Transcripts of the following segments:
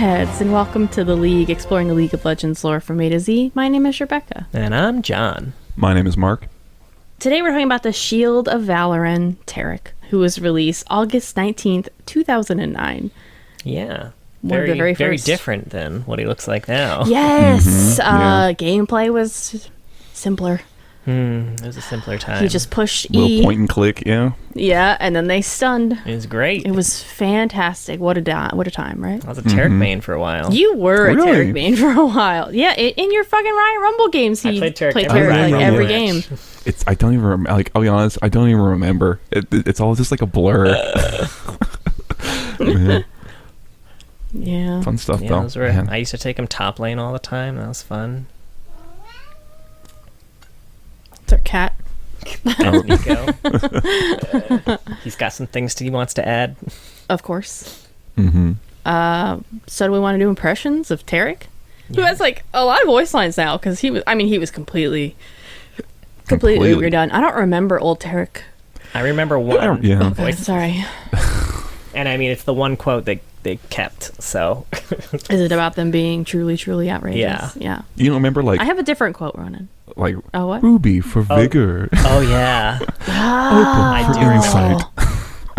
Warheads, and welcome to The League, exploring the League of Legends lore from A to Z. My name is Rebecca. And I'm John. My name is Mark. Today we're talking about the Shield of Valoran, Taric, who was released August 19th, 2009. Yeah. Very different than what he looks like now. Yes! Gameplay was simpler. It was a simpler time. He just pushed Little point and click, yeah. Yeah, and then they stunned. It was great. It was fantastic. What a time, right? I was a Taric main for a while. You were Really? a Taric main for a while. Yeah, in your fucking Riot Rumble games, he played Taric like every every game. game. I don't even remember. Like, I'll be honest, I don't even remember. It's all just like a blur. Man, Yeah. fun stuff Yeah, though. those were, Man. I used to take him top lane all the time. That was fun. It's our cat. Viego. He's got some things he wants to add. Of course. Mm-hmm. So do we want to do impressions of Taric? Who has like a lot of voice lines now, because he was completely redone. I don't remember old Taric. I remember one Yeah. voice. Sorry. And I mean, it's the one quote that they kept, so. Is it about them being truly, truly outrageous? Yeah. Yeah. You don't remember I have a different quote, Ronan. like Oh, what? Ruby for vigor. Oh, yeah. I do Insight.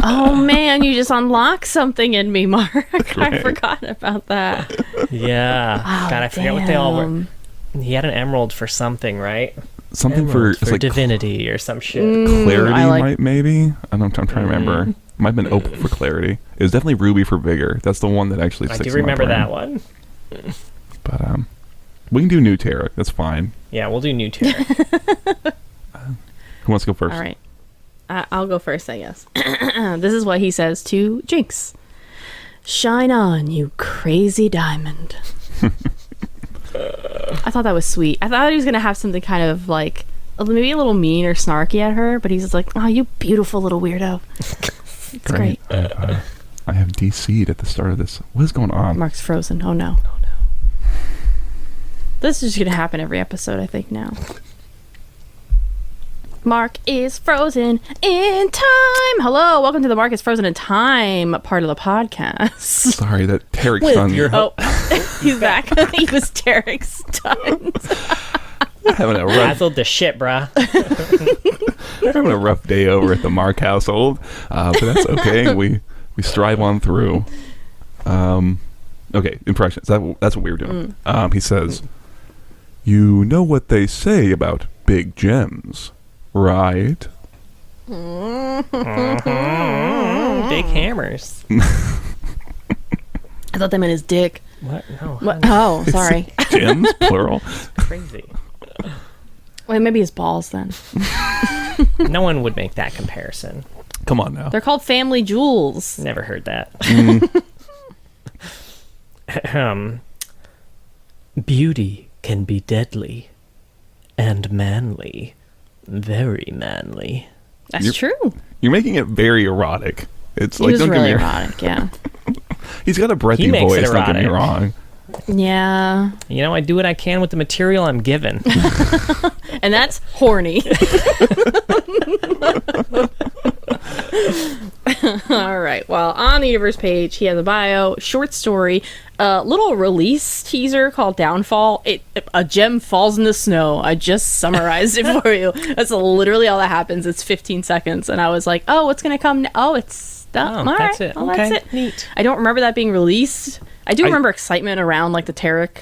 Oh, man, you just unlocked something in me, Mark. I Right. forgot about that. Yeah. Oh, God, I forget what they all were. damn. He had an emerald for something, right? Something Emerald for it's like divinity or some shit. clarity, I like- maybe. I'm trying to remember. Might have been open for clarity. It was definitely Ruby for vigor. That's the one that actually I sticks do in my remember brain. that one. But we can do new Taric. That's fine. Yeah, we'll do new Taric. Who wants to go first? All right. I'll go first, I guess. This is what he says to Jinx. Shine on, you crazy diamond. I thought that was sweet. I thought he was going to have something kind of like, maybe a little mean or snarky at her, but he's just like, oh, you beautiful little weirdo. It's great. I have DC'd at the start of this. What is going on? Mark's frozen. Oh, no. This is just going to happen every episode, I think, now. Mark is frozen in time. Hello, welcome to the Mark is frozen in time part of the podcast. Sorry, that Taric son. Oh, he's back. He was Taric's stunned. having a rough, Razzled the shit, brah. having a rough day over at the Mark household, but that's okay. We strive on through. Okay, impressions. That's what we were doing. He says, "You know what they say about big gems, right?" Big hammers. I thought they meant his dick. What? No. What? Oh, sorry. Gems, plural. Crazy. Wait, maybe his balls then. No one would make that comparison. Come on now. They're called family jewels. Never heard that. Beauty can be deadly and manly. Very manly. That's true. You're making it very erotic. It's He like was don't really get me. erotic, yeah. He's got a breathy He makes it voice. Don't get me erotic. wrong. Yeah. You know, I do what I can with the material I'm given. And that's horny. All right. Well, on the universe page, he has a bio, short story, little release teaser called Downfall. A gem falls in the snow. I just summarized it for you. That's literally all that happens. It's 15 seconds. And I was like, oh, what's going to come? Oh, it's done. Oh, All that's right. it. Well, Okay. that's it. Neat. I don't remember that being released. I do remember excitement around like the Taric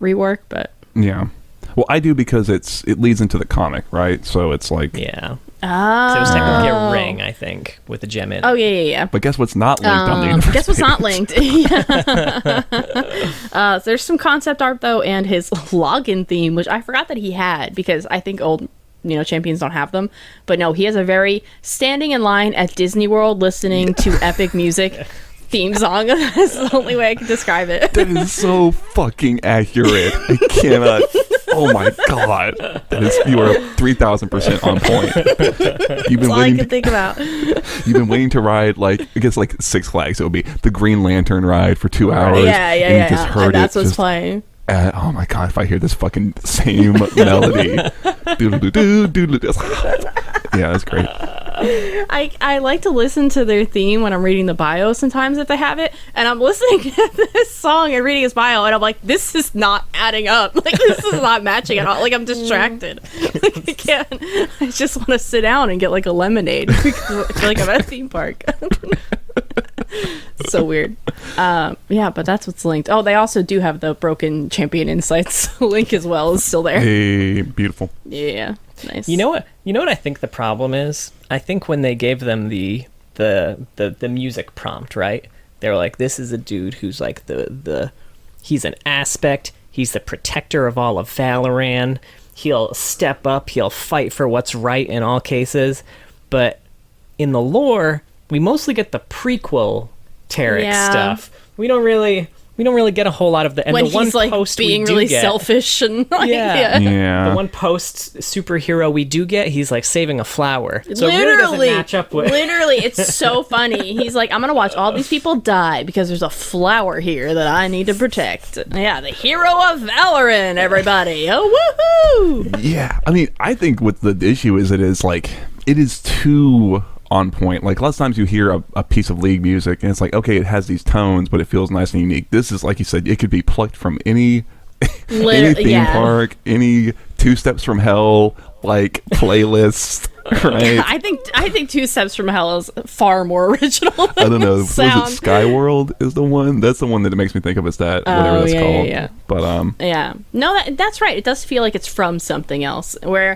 rework, but Yeah. Well, I do because it leads into the comic, right? So it's like. Yeah. oh, So it was technically a ring, I think, with the gem in. Oh yeah. But guess what's not linked on the universe Guess what's not page? linked? So there's some concept art though, and his login theme, which I forgot that he had because I think old champions don't have them. But no, he has a very standing in line at Disney World listening to epic music theme song. That's the only way I can describe it. That is so fucking accurate. I cannot. Oh my god. You are 3,000% on point. You've been That's all I waiting. can think about. You've been waiting to ride like I guess like Six Flags. It would be the Green Lantern ride for 2 hours. Yeah. And you just heard And that's it what's just playing. oh my god! If I hear this fucking same melody, doodle doo doo doodle doo. Yeah, that's great. I like to listen to their theme when I'm reading the bio sometimes if they have it, and I'm listening to this song and reading his bio, and I'm like, this is not adding up. Like, this is not matching at all. Like, I'm distracted. Like, I can't. I just want to sit down and get like a lemonade because I feel like I'm at a theme park. So weird. Yeah, but that's what's linked. Oh, they also do have the Broken Champion Insights link as well. Is still there. Hey, beautiful. Yeah, nice. You know what I think the problem is? I think when they gave them the music prompt, right? They were like, this is a dude who's like he's an aspect, he's the protector of all of Valoran. He'll step up, he'll fight for what's right in all cases. But in the lore, we mostly get the prequel Taric stuff. We don't really get a whole lot of the. And when the one he's like post being we do really get, selfish and like, The one post superhero we do get, he's like saving a flower. So literally, it really doesn't match up with. Literally, it's so funny. He's like, I'm gonna watch all these people die because there's a flower here that I need to protect. Yeah, the hero of Valoran, everybody. Oh, woohoo! Yeah, I mean, I think what the issue is, it is too on point. Like, lots of times you hear a piece of League music and it's like, okay, it has these tones, but it feels nice and unique. This is, like you said, it could be plucked from any theme park, any Two Steps from Hell like playlist, right? I think Two Steps from Hell is far more original than I don't know. Was it sound. Skyworld is the one? That's the one that it makes me think of as that, whatever that's called. Yeah. But yeah. No, that's right. It does feel like it's from something else. Where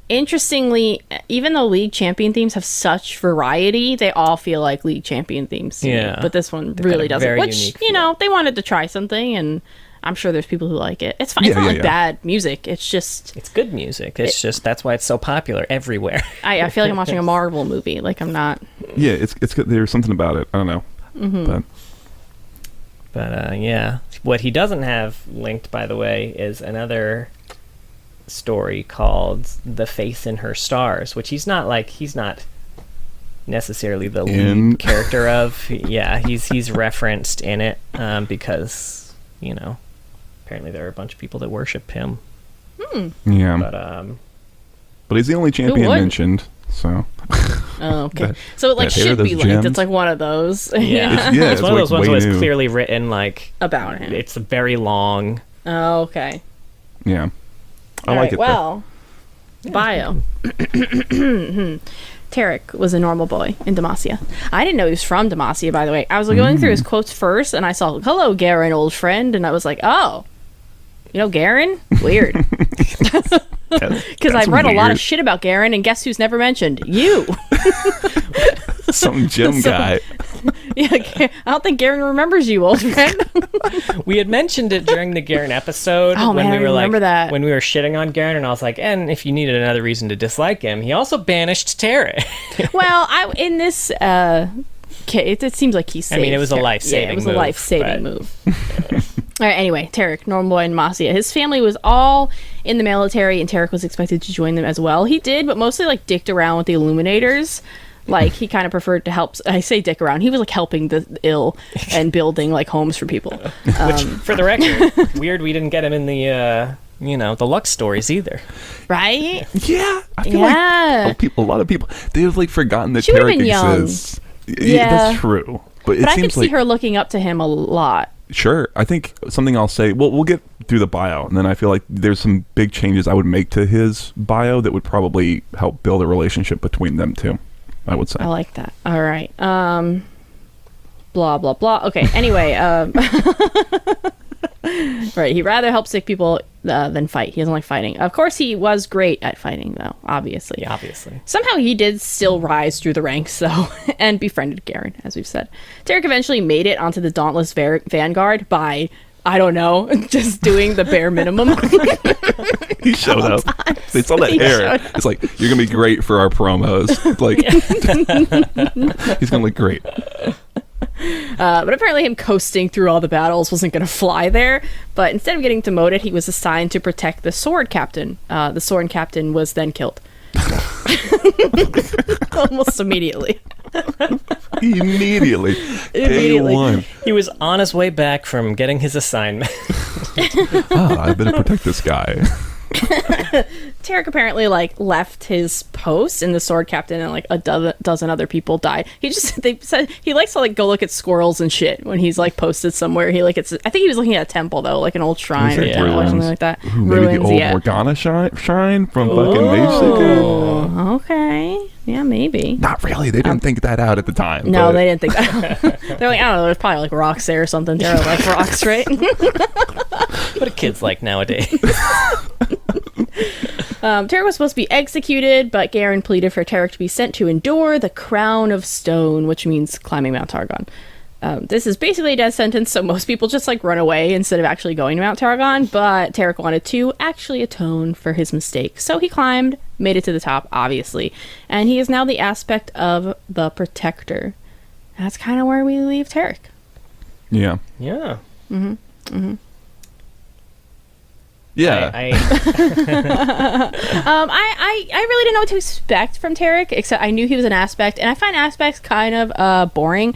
interestingly, even though League Champion themes have such variety, they all feel like League Champion themes to me. But this one really doesn't. Which, you know, they wanted to try something, and I'm sure there's people who like it. It's fine. It's not like bad music. It's just... It's good music. It's just... That's why it's so popular everywhere. I feel like I'm watching a Marvel movie. Like, I'm not... Yeah, it's good. There's something about it. I don't know. Mm-hmm. But yeah. What he doesn't have linked, by the way, is another story called The Faith in Her Stars, which he's not necessarily the lead character of. Yeah, he's referenced in it because, you know, apparently there are a bunch of people that worship him. Yeah. But he's the only champion mentioned, so. Oh, okay. So it like should be linked. It's like one of those. Yeah. It's one of those ones where it's clearly written like about him. It's very long. Oh, okay. Yeah. I like it. Well, bio. Taric was a normal boy in Demacia. I didn't know he was from Demacia, by the way. I was going through his quotes first, and I saw, "Hello, Garen, old friend," and I was like, "Oh, you know Garen? Weird." Because I've read a lot of shit about Garen, and guess who's never mentioned? You. Some gym guy. Yeah, I don't think Garen remembers you, old friend. We had mentioned it during the Garen episode. Oh, man, when we were remember that. When we were shitting on Garen, and I was like, and if you needed another reason to dislike him, he also banished Taric. Well, in this case, it seems like he saved. I mean, it was a life-saving move. Yeah, it was a life-saving move. All right, anyway, Taric, normal boy in Demacia. His family was all in the military, and Taric was expected to join them as well. He did, but mostly like dicked around with the Illuminators. Like, he kind of preferred to help. I say dick around. He was like helping the ill and building like homes for people. Which, for the record, weird we didn't get him in the the Lux stories either. Right? Yeah, I feel like a lot of people they've like forgotten that Taric exists. Yeah, that's true. But I could see her looking up to him a lot. Sure. I think something I'll say, well, we'll get through the bio, and then I feel like there's some big changes I would make to his bio that would probably help build a relationship between them two, I would say. I like that. All right. Blah, blah, blah. Okay, anyway. Right, he'd rather help sick people than fight. He doesn't like fighting. Of course, he was great at fighting, though, obviously. Yeah, obviously. Somehow he did still rise through the ranks, though, and befriended Garen, as we've said. Taric eventually made it onto the Dauntless Vanguard by, I don't know, just doing the bare minimum. He showed up. They saw that hair. It's like, you're going to be great for our promos. Like, he's going to look great. But apparently him coasting through all the battles wasn't going to fly there. But instead of getting demoted, he was assigned to protect the sword captain. The sword captain was then killed. Almost immediately. Immediately. Day one. He was on his way back from getting his assignment. I better protect this guy. Taric apparently like left his post, and the sword captain and like a dozen other people died. They said he likes to like go look at squirrels and shit when he's like posted somewhere. I think he was looking at a temple though, like an old shrine or temple or something like that. Ooh, maybe the old Morgana shrine from fucking Mage Seeker. Oh, okay. Yeah, maybe. Not really. They didn't think that out at the time. No, they didn't think that. They're like, I don't know, there's probably like rocks there or something. They're like rocks, right? What are kids like nowadays? Taric was supposed to be executed, but Garen pleaded for Taric to be sent to endure the Crown of Stone, which means climbing Mount Targon. This is basically a death sentence, so most people just like run away instead of actually going to Mount Targon, but Taric wanted to actually atone for his mistake. So he climbed, made it to the top, obviously, and he is now the aspect of the Protector. That's kind of where we leave Taric. Yeah. Yeah. Yeah. I really didn't know what to expect from Taric, except I knew he was an aspect, and I find aspects kind of boring.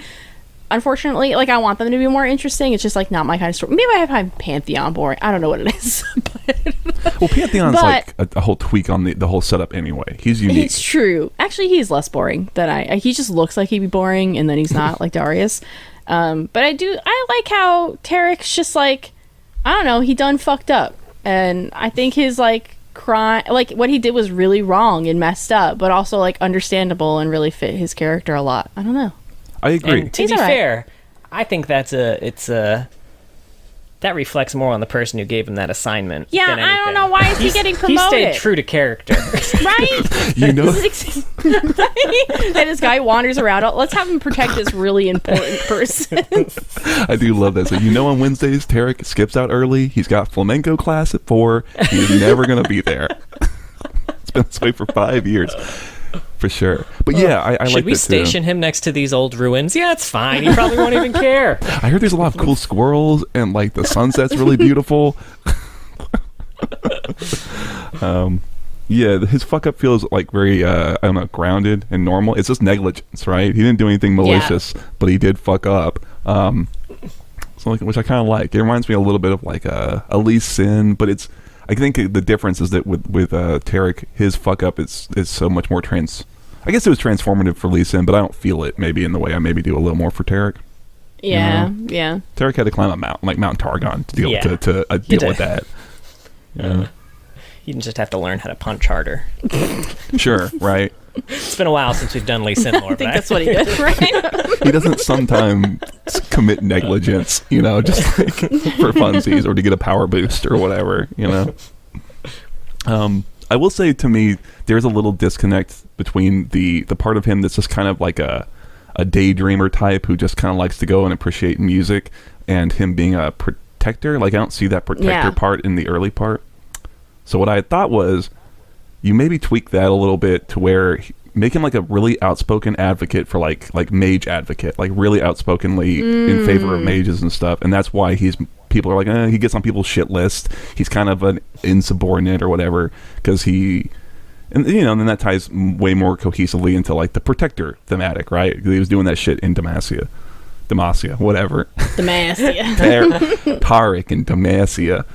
Unfortunately, like I want them to be more interesting. It's just like not my kind of story. Maybe I find Pantheon boring. I don't know what it is. Well, Pantheon's like a whole tweak on the whole setup anyway. He's unique. It's true. Actually, he's less boring than he just looks like he'd be boring, and then he's not like Darius. But I like how Taric's just like, I don't know, he done fucked up. And I think his like crime, like what he did was really wrong and messed up, but also like understandable and really fit his character a lot. I don't know. I agree. And to be fair, I think that reflects more on the person who gave him that assignment. Yeah, than anything. I don't know, why is he getting promoted? He stayed true to character. Right? You know, And this guy wanders around. Let's have him protect this really important person. I do love that. So on Wednesdays, Taric skips out early. He's got flamenco class at 4. He's never going to be there. It's been this way for 5 years. For sure. But yeah, I like that too. Should we station him next to these old ruins? Yeah, it's fine. He probably won't even care. I heard there's a lot of cool squirrels and like the sunset's really beautiful. Yeah, his fuck up feels like very I don't know, grounded and normal. It's just negligence, right? He didn't do anything malicious, but he did fuck up. So like, which I kind of like. It reminds me a little bit of like Elise Sin, but it's, I think the difference is that with Taric, his fuck up is so much more I guess it was transformative for Lee Sin, but I don't feel it maybe in the way I maybe do a little more for Taric. Yeah, yeah. Taric had to climb a mountain, like Mount Targon, to deal with that. Yeah. You just have to learn how to punch harder. Sure, right. It's been a while since we've done Lee Sin lore. I think that's what he did, right? He doesn't sometimes commit negligence, just like for funsies or to get a power boost or whatever, I will say, to me, there's a little disconnect between the part of him that's just kind of like a daydreamer type who just kind of likes to go and appreciate music, and him being a protector. Like, I don't see that protector part in the early part. So what I thought was, you maybe tweak that a little bit to where make him like a really outspoken advocate for like mage advocate, like really outspokenly in favor of mages and stuff. And that's why people are like, he gets on people's shit list. He's kind of an insubordinate or whatever, because and then that ties way more cohesively into like the protector thematic, right? He was doing that shit in Demacia, whatever. Demacia. Taric and Demacia.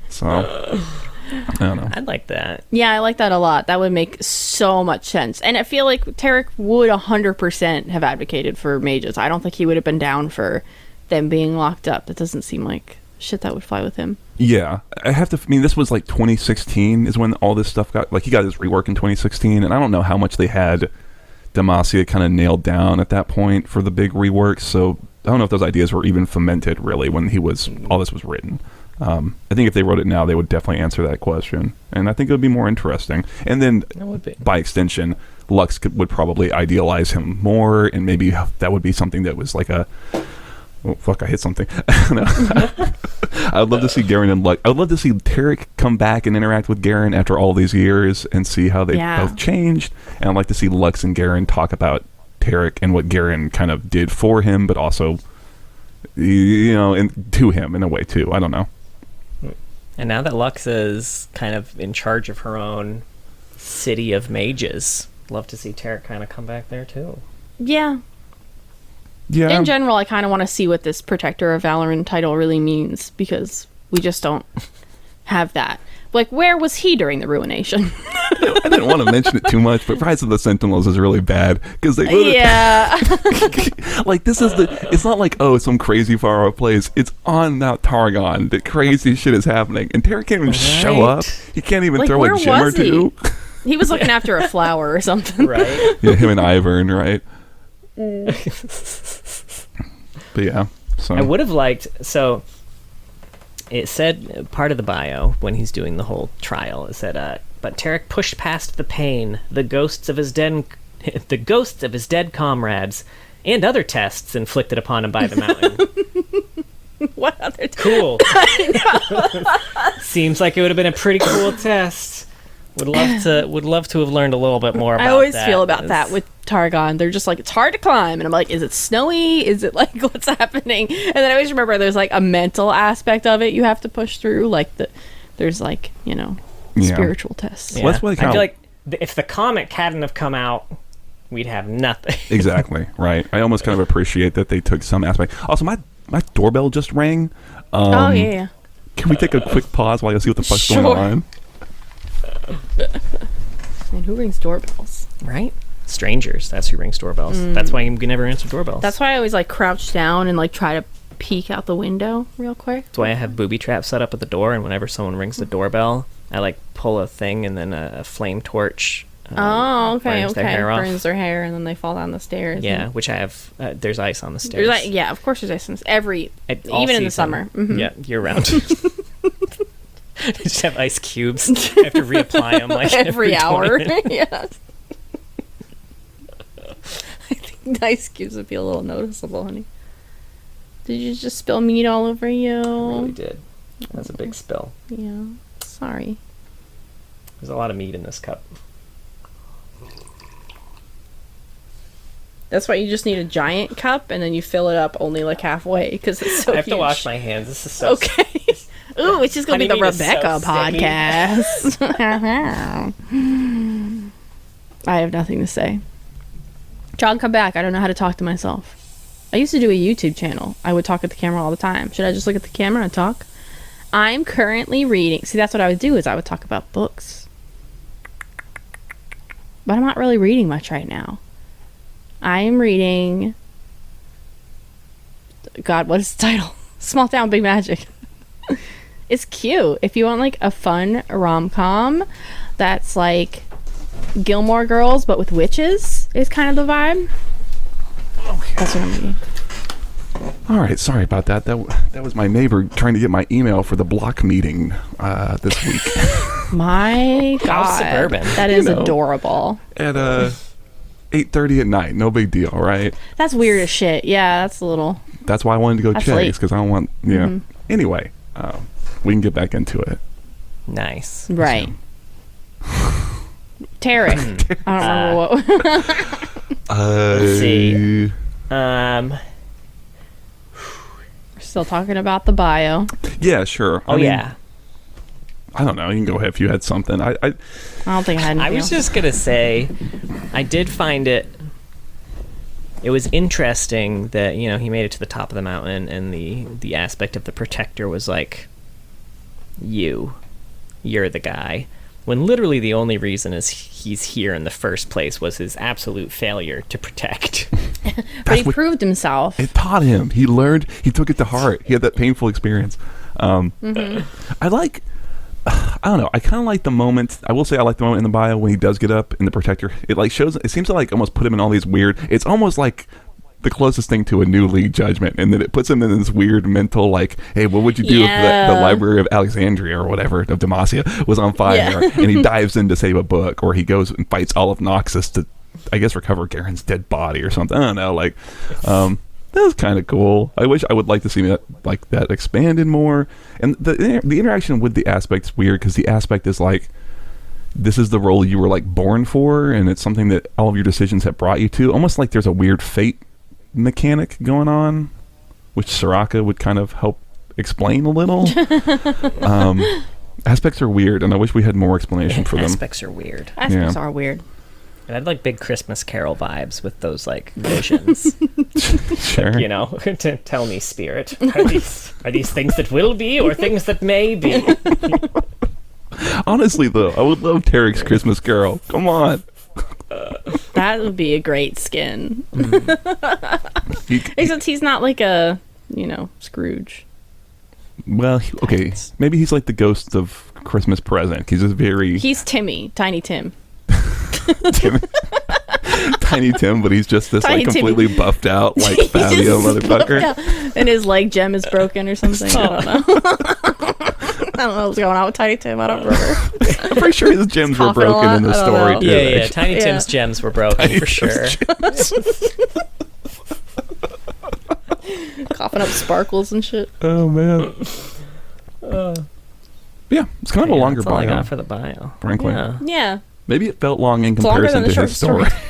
So I don't know. I'd like that. Yeah, I like that a lot. That would make so much sense. And I feel like Taric would 100% have advocated for mages. I don't think he would have been down for them being locked up. That doesn't seem like shit that would fly with him. Yeah. This was like 2016 is when all this stuff he got his rework in 2016, and I don't know how much they had Demacia kind of nailed down at that point for the big rework, so I don't know if those ideas were even fomented really when all this was written. I think if they wrote it now, they would definitely answer that question, and I think it would be more interesting. And then, by extension, Lux would probably idealize him more, and maybe that would be something that was like oh fuck, I hit something. I would love to see Garen and Lux. I would love to see Taric come back and interact with Garen after all these years and see how they both changed. And I'd like to see Lux and Garen talk about Taric and what Garen kind of did for him, but also, and to him in a way too. I don't know. And now that Lux is kind of in charge of her own city of mages, love to see Taric kind of come back there too. Yeah. Yeah. In general, I kind of want to see what this Protector of Valoran title really means, because we just don't have that. Like, where was he during the ruination? I didn't want to mention it too much, but Rise of the Sentinels is really bad because they Yeah. like this is it's not like, oh, some crazy far off place. It's on Mount Targon that crazy shit is happening, and Taric can't even show up. He can't even Like, throw where a gem or was he? two. He was looking after a flower or something. Right. Yeah, him and Ivern, right? But yeah, so I would have liked, so it said part of the bio when he's doing the whole trial, it said, but Taric pushed past the pain, the ghosts of his dead comrades, and other tests inflicted upon him by the mountain. What other Cool. Seems like it would have been a pretty cool test. Would love to have learned a little bit more about that. I always feel about that with Targon. They're just like, it's hard to climb. And I'm like, is it snowy? Is it like, what's happening? And then I always remember there's like a mental aspect of it you have to push through. Like, there's like, spiritual tests. Yeah. Well, that's what I feel like if the comic hadn't have come out, we'd have nothing. Exactly, right. I almost kind of appreciate that they took some aspect. Also, my doorbell just rang. Oh, yeah. Can we take a quick pause while I see what the fuck's Sure. going on? Man, who rings doorbells? Right? Strangers. That's who rings doorbells. That's why you can never answer doorbells. That's why I always like crouch down and like try to peek out the window real quick. That's why I have booby traps set up at the door, and whenever someone rings the doorbell, I like pull a thing and then a flame torch. Burns their hair off. Burns their hair and then they fall down the stairs. Yeah, and which I have. There's ice on the stairs. there's like, yeah, of course there's ice in this. All Even in the season. summer. Mhm. Yeah, year round. I just have ice cubes. I have to reapply them like every hour. 20 minutes. Yes. I think the ice cubes would be a little noticeable, honey. Did you just spill meat all over you? I really did. That's a big spill. Yeah. Sorry. There's a lot of meat in this cup. That's why you just need a giant cup and then you fill it up only like halfway because it's so I have huge. to wash my hands. This is so Okay. Ooh, it's just going to be the Honey meat is so Rebecca sticky. podcast. I have nothing to say. John, come back. I don't know how to talk to myself. I used to do a YouTube channel. I would talk at the camera all the time. Should I just look at the camera and talk? I'm currently reading. See, that's what I would do is I would talk about books. But I'm not really reading much right now. I am reading... God, what is the title? Small Town Big Magic. It's cute. If you want like a fun rom-com that's like Gilmore Girls but with witches is kind of the vibe. That's what I'm reading. All right, sorry about that. That was my neighbor trying to get my email for the block meeting this week. My God. How suburban. That is know. adorable. At 8:30 at night. No big deal, right? That's weird as shit. Yeah, that's a little... That's why I wanted to go That's check, late. because I don't want... Yeah. Anyway, we can get back into it. Nice. Right. Taric. I don't remember what... Let's see. We're still talking about the bio. Yeah, sure. Oh, yeah. I don't know. You can go ahead if you had something. I I don't think I had anything I was else. just gonna say, I did find it was interesting that he made it to the top of the mountain, and the aspect of the protector was like, you're the guy, when literally the only reason is he's here in the first place was his absolute failure to protect. But he proved himself. It taught him. He learned. He took it to heart. He had that painful experience. I don't know. I kind of like the moment. I will say I like the moment in the bio when he does get up in the protector. It like shows. It seems to like almost put him in all these weird. It's almost like the closest thing to a new league judgment, and then it puts him in this weird mental like, hey, what would you do if the Library of Alexandria or whatever of Demacia was on fire, and he dives in to save a book, or he goes and fights all of Noxus to, I guess, recover Garen's dead body or something. I don't know. Like, that was kind of cool. I wish I would like to see that expanded more. And the interaction with the aspect's weird because the aspect is like, this is the role you were like born for, and it's something that all of your decisions have brought you to. Almost like there's a weird fate mechanic going on, which Soraka would kind of help explain a little. Aspects are weird, and I wish we had more explanation for them. Aspects are weird. Aspects are weird. And I'd like big Christmas Carol vibes with those like visions. Sure. To tell me, spirit, are these things that will be or things that may be? Honestly, though, I would love Taric's Christmas Carol. Come on. That would be a great skin. He- Except he's not like a, Scrooge. well, okay. Maybe he's like the ghost of Christmas Present. He's just very He's Timmy, Tiny Tim. Tim, Tiny Tim, but he's just this Tiny like completely Timmy. buffed out like He's Fabio just motherfucker. buffed out. And his leg gem is broken or something. I don't know. I don't know what's going on with Tiny Tim. I don't remember. I'm pretty sure his gems were coughing a broken lot. in the I don't story. know. Too, Yeah, actually. Tiny Yeah. Tim's gems were broken Tiny for sure. Tim's Coughing up sparkles and shit. Oh man. Yeah, it's kind of a longer that's all I bio. got for the bio. Frankly. Yeah. Yeah. Maybe it felt long in It's longer than comparison the to his story. short story.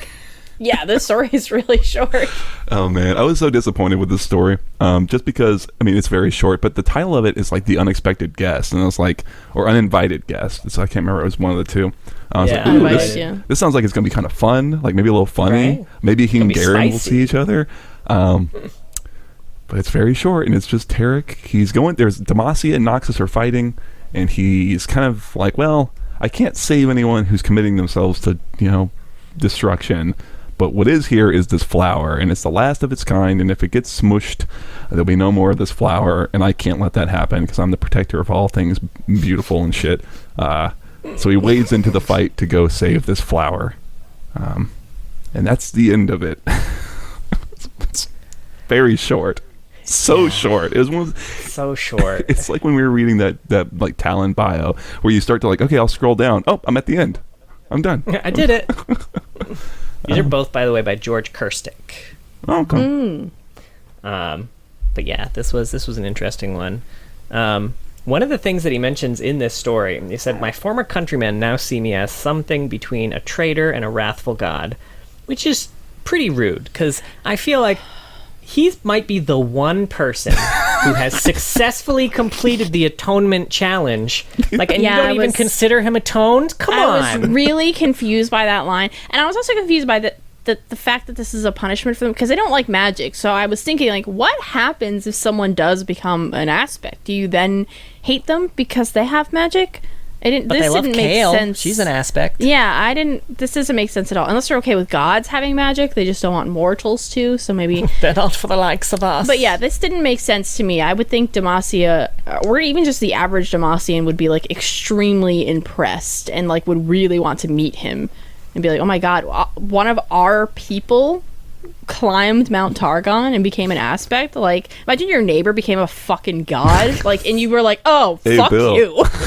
Yeah, this story is really short. Oh man, I was so disappointed with this story. Just because it's very short, but the title of it is like the unexpected guest, and I was like, or uninvited guest. So I can't remember. It was one of the two. I was Yeah, like, ooh, Uninvited, this, yeah. this sounds like it's gonna be kind of fun, like maybe a little funny. Right. Maybe he and Gonna be Garen will spicy. see each other. But it's very short, and it's just Taric. He's going. There's Demacia and Noxus are fighting, and he's kind of like, well, I can't save anyone who's committing themselves to destruction. But what is here is this flower, and it's the last of its kind, and if it gets smushed, there'll be no more of this flower, and I can't let that happen because I'm the protector of all things beautiful and shit. So he wades into the fight to go save this flower. And that's the end of it. It's very short. So short. It was one of, So short. it's like when we were reading that like Talon bio, where you start to like, okay, I'll scroll down. Oh, I'm at the end. I'm done. I did it. These are both, by the way, by George Kerstick. Oh, okay. But yeah, this was an interesting one. One of the things that he mentions in this story, he said, "My former countrymen now see me as something between a traitor and a wrathful god," which is pretty rude because I feel like he might be the one person who has successfully completed the atonement challenge. Like, and Yeah, you I don't even was- consider him atoned? Come I on. was really confused by that line. And I was also confused by the fact that this is a punishment for them because they don't like magic. So I was thinking, like, what happens if someone does become an aspect? Do you then hate them because they have magic? But This they love didn't make Kale. sense. She's an aspect. Yeah, this doesn't make sense at all. Unless they're okay with gods having magic, they just don't want mortals to. So maybe. They're not for the likes of us. But yeah, this didn't make sense to me. I would think Demacia, or even just the average Demacian, would be like extremely impressed and like would really want to meet him and be like, "Oh my god, one of our people climbed Mount Targon and became an aspect." Like, imagine your neighbor became a fucking god, like, and you were like, "Oh, Hey, fuck Bill."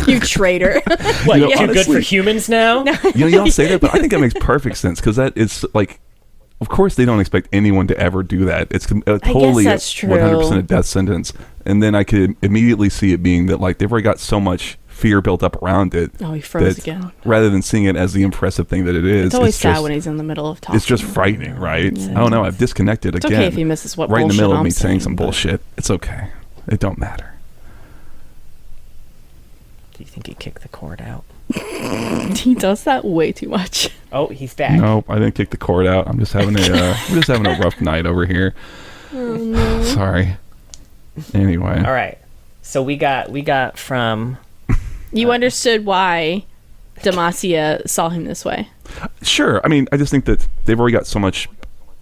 you traitor." What, You know, you too good honestly- for humans now? Y'all say that, but I think that makes perfect sense because that is like, of course, they don't expect anyone to ever do that. It's totally that's true. 100% a death sentence. And then I could immediately see it being that like they've already got so much fear built up around it. Oh, he froze that again. Rather than seeing it as the impressive thing that it is, It's always sad just, when he's in the middle of talking. it's just frightening, right? I don't know. I've disconnected It's again. okay if he misses what right in the bullshit middle of I'm me saying some but- bullshit. It's okay. It don't matter. Do you think he kicked the cord out? He does that way too much. Oh, he's back. Nope, I didn't kick the cord out. I'm just having a rough night over here. Oh no. Sorry. Anyway. All right. So we got from You understood why Demacia saw him this way. Sure. I mean, I just think that they've already got so much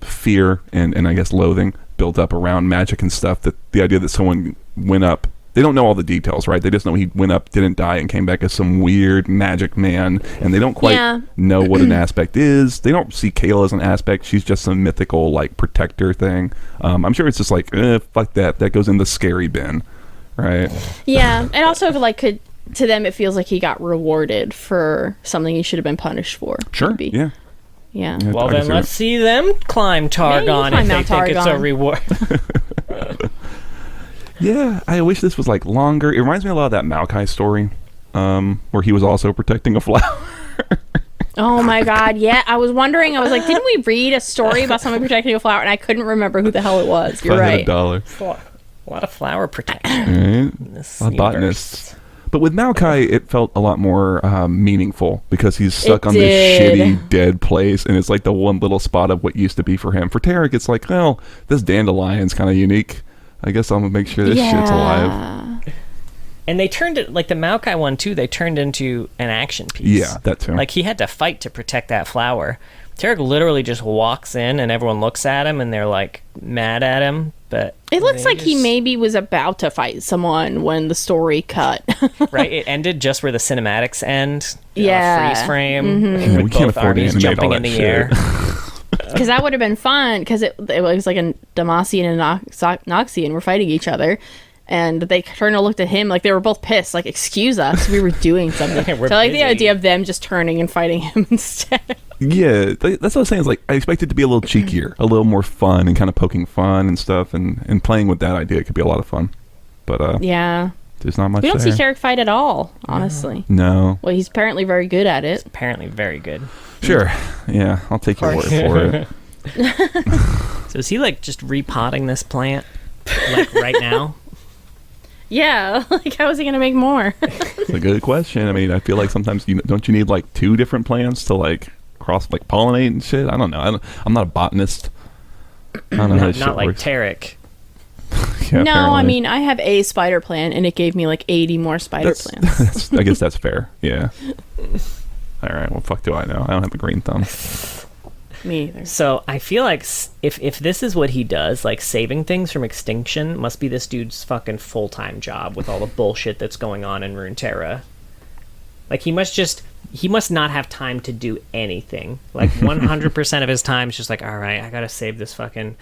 fear and I guess loathing built up around magic and stuff that the idea that someone went up, they don't know all the details, right? They just know he went up, didn't die, and came back as some weird magic man, and they don't quite Yeah. know what an aspect is. They don't see Kayla as an aspect. She's just some mythical, like, protector thing. I'm sure it's just like, fuck that. That goes in the scary bin, right? Yeah, and also to them it feels like he got rewarded for something he should have been punished for. Sure. maybe. Yeah. Yeah. Yeah. well, I can then see let's that. see them climb Targon climb if they Mount think it's a Targon. reward. Yeah, I wish this was like longer. It reminds me a lot of that Maokai story, where he was also protecting a flower. Oh my god, yeah. I was wondering, I was like, didn't we read a story about someone protecting a flower? And I couldn't remember who the hell it was. You're If I had right. $1. A lot of flower protection. Right? in this A lot of universe. botanists. But with Maokai, it felt a lot more meaningful because he's stuck It on this did. shitty, dead place, and it's like the one little spot of what used to be for him. For Taric, it's like, well, this dandelion's kind of unique. I guess I'm gonna make sure this shit's alive. And they turned it, like the Maokai one too, they turned into an action piece. Yeah, that too. Like he had to fight to protect that flower. Taric literally just walks in and everyone looks at him and they're like mad at him. But it looks like he maybe was about to fight someone when the story cut. Right, it ended just where the cinematics end. Yeah. Freeze frame. Mm-hmm. We With can't both afford to armies animate jumping all in that the shit. air. Because that would have been fun, because it was like a Demacian and Noxian were fighting each other. And they kind of looked at him like they were both pissed, like, excuse us, we were doing something. So I like the idea of them just turning and fighting him instead. Yeah, that's what I was saying. Is like I expect it to be a little cheekier, a little more fun, and kind of poking fun and stuff, and playing with that idea could be a lot of fun. But yeah, there's not much. We don't there. see Taric fight at all, honestly. No. Well, he's apparently very good at it. Apparently very good. Sure. Yeah, I'll take your word for it. So is he like just repotting this plant like right now? Yeah, like how is he gonna make more? It's a good question. I mean, I feel like sometimes don't you need like 2 different plants to like cross like pollinate and shit. I don't know. I'm not a botanist. I don't know how this shit Not like works. Taric. Yeah, No, I apparently. mean I have a spider plant, and it gave me like 80 more spider plants. I guess that's fair. Yeah. All right. Well, fuck do I know? I don't have a green thumb. Me either. So I feel like if this is what he does, like saving things from extinction must be this dude's fucking full-time job with all the bullshit that's going on in Runeterra. Like he must not have time to do anything. Like 100% of his time is just like, all right, I gotta save this fucking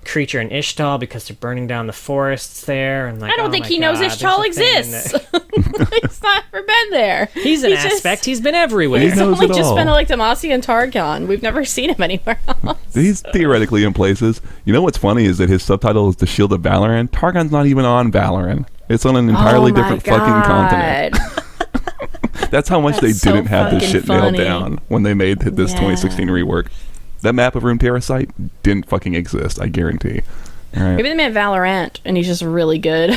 creature in Ishtal because they're burning down the forests there. And like, I don't oh think my he knows God, Ishtal there's a thing in exists. there. He's not ever been there. He's an aspect. He's been everywhere. He He's knows only it just all. been to like Demacia and Targon. We've never seen him anywhere else. He's theoretically in places. You know what's funny is that his subtitle is the Shield of Valoran. Targon's not even on Valoran. It's on an entirely different fucking continent. That's how much they That's so didn't have this fucking shit funny. nailed down when they made this Yeah. 2016 rework. That map of Runeterra site didn't fucking exist, I guarantee. All right. Maybe they made Valorant, and he's just really good.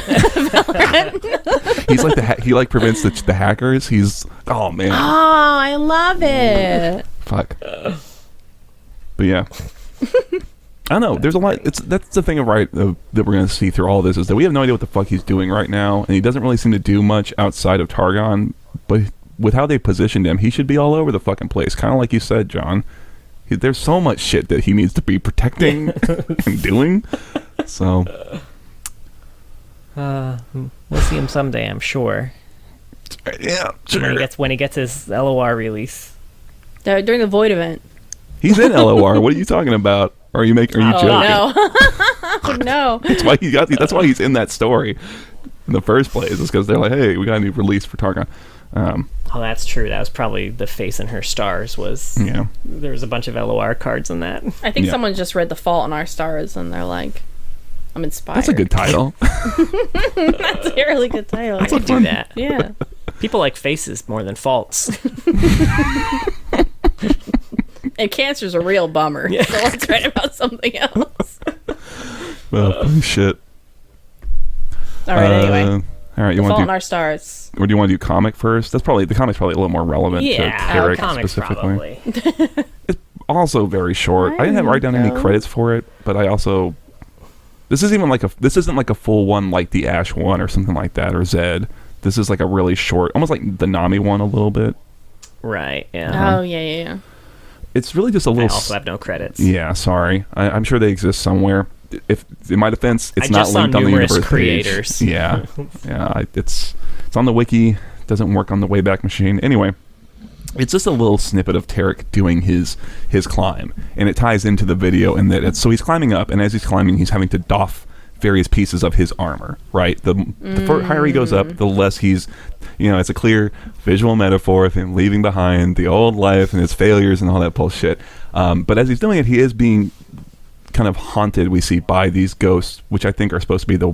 He's like he like prevents the hackers. He's oh man, Oh, I love it. fuck. But yeah, I don't know. There's a lot. That's the thing that we're gonna see through all this is that we have no idea what the fuck he's doing right now, and he doesn't really seem to do much outside of Targon. But with how they positioned him, he should be all over the fucking place. Kind of like you said, John. There's so much shit that he needs to be protecting and doing. So We'll see him someday, I'm sure. yeah, When he gets his LOR release. During the Void event. he's in LOR. What are you talking about? Are you joking? No. Oh, no. That's why That's why he's in that story in the first place. Is because they're like, hey, we got a new release for Targon. Oh, that's true. That was probably the face in her stars. Yeah. There was a bunch of LOR cards in that. I think Yeah. someone just read The Fault in Our Stars, and they're like, I'm inspired. That's a good title. That's a really good title. I could do that. Yeah. People like faces more than faults. And cancer's a real bummer. Yeah. So let's write about something else. Well, shit. All right, anyway. All right, you The want Fault to in do, Our Stars. or do you want to do comic first? The comic's probably a little more relevant to Taric comics specifically. probably. Also very short. I didn't write down any know. credits for it, but I also this isn't like a full one like the Ash one or something like that or Zed. This is like a really short, almost like the Nami one a little bit. Right, yeah. Oh, yeah. It's really just a I little. also have no credits. Yeah, sorry. I'm sure they exist somewhere. If in my defense, it's I not just saw linked on the numerous universe creators. page. Yeah, it's on the wiki. Doesn't work on the Wayback Machine. Anyway, it's just a little snippet of Taric doing his climb, and it ties into the video. And that so he's climbing up, and as he's climbing, he's having to doff various pieces of his armor. Right, the higher he goes up, the less he's. It's a clear visual metaphor of him leaving behind the old life and his failures and all that bullshit. But as he's doing it, he is being kind of haunted, we see, by these ghosts, which I think are supposed to be the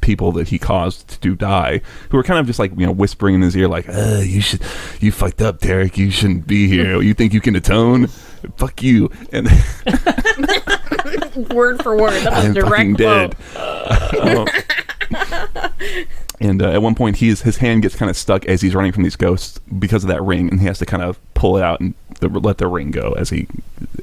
people that he caused to die, who are kind of just like, whispering in his ear like, you fucked up, Taric, you shouldn't be here. You think you can atone? Fuck you. And Word for word. That was a I'm fucking direct dead. And at one point, his hand gets kind of stuck as he's running from these ghosts because of that ring, and he has to kind of pull it out and let the ring go as he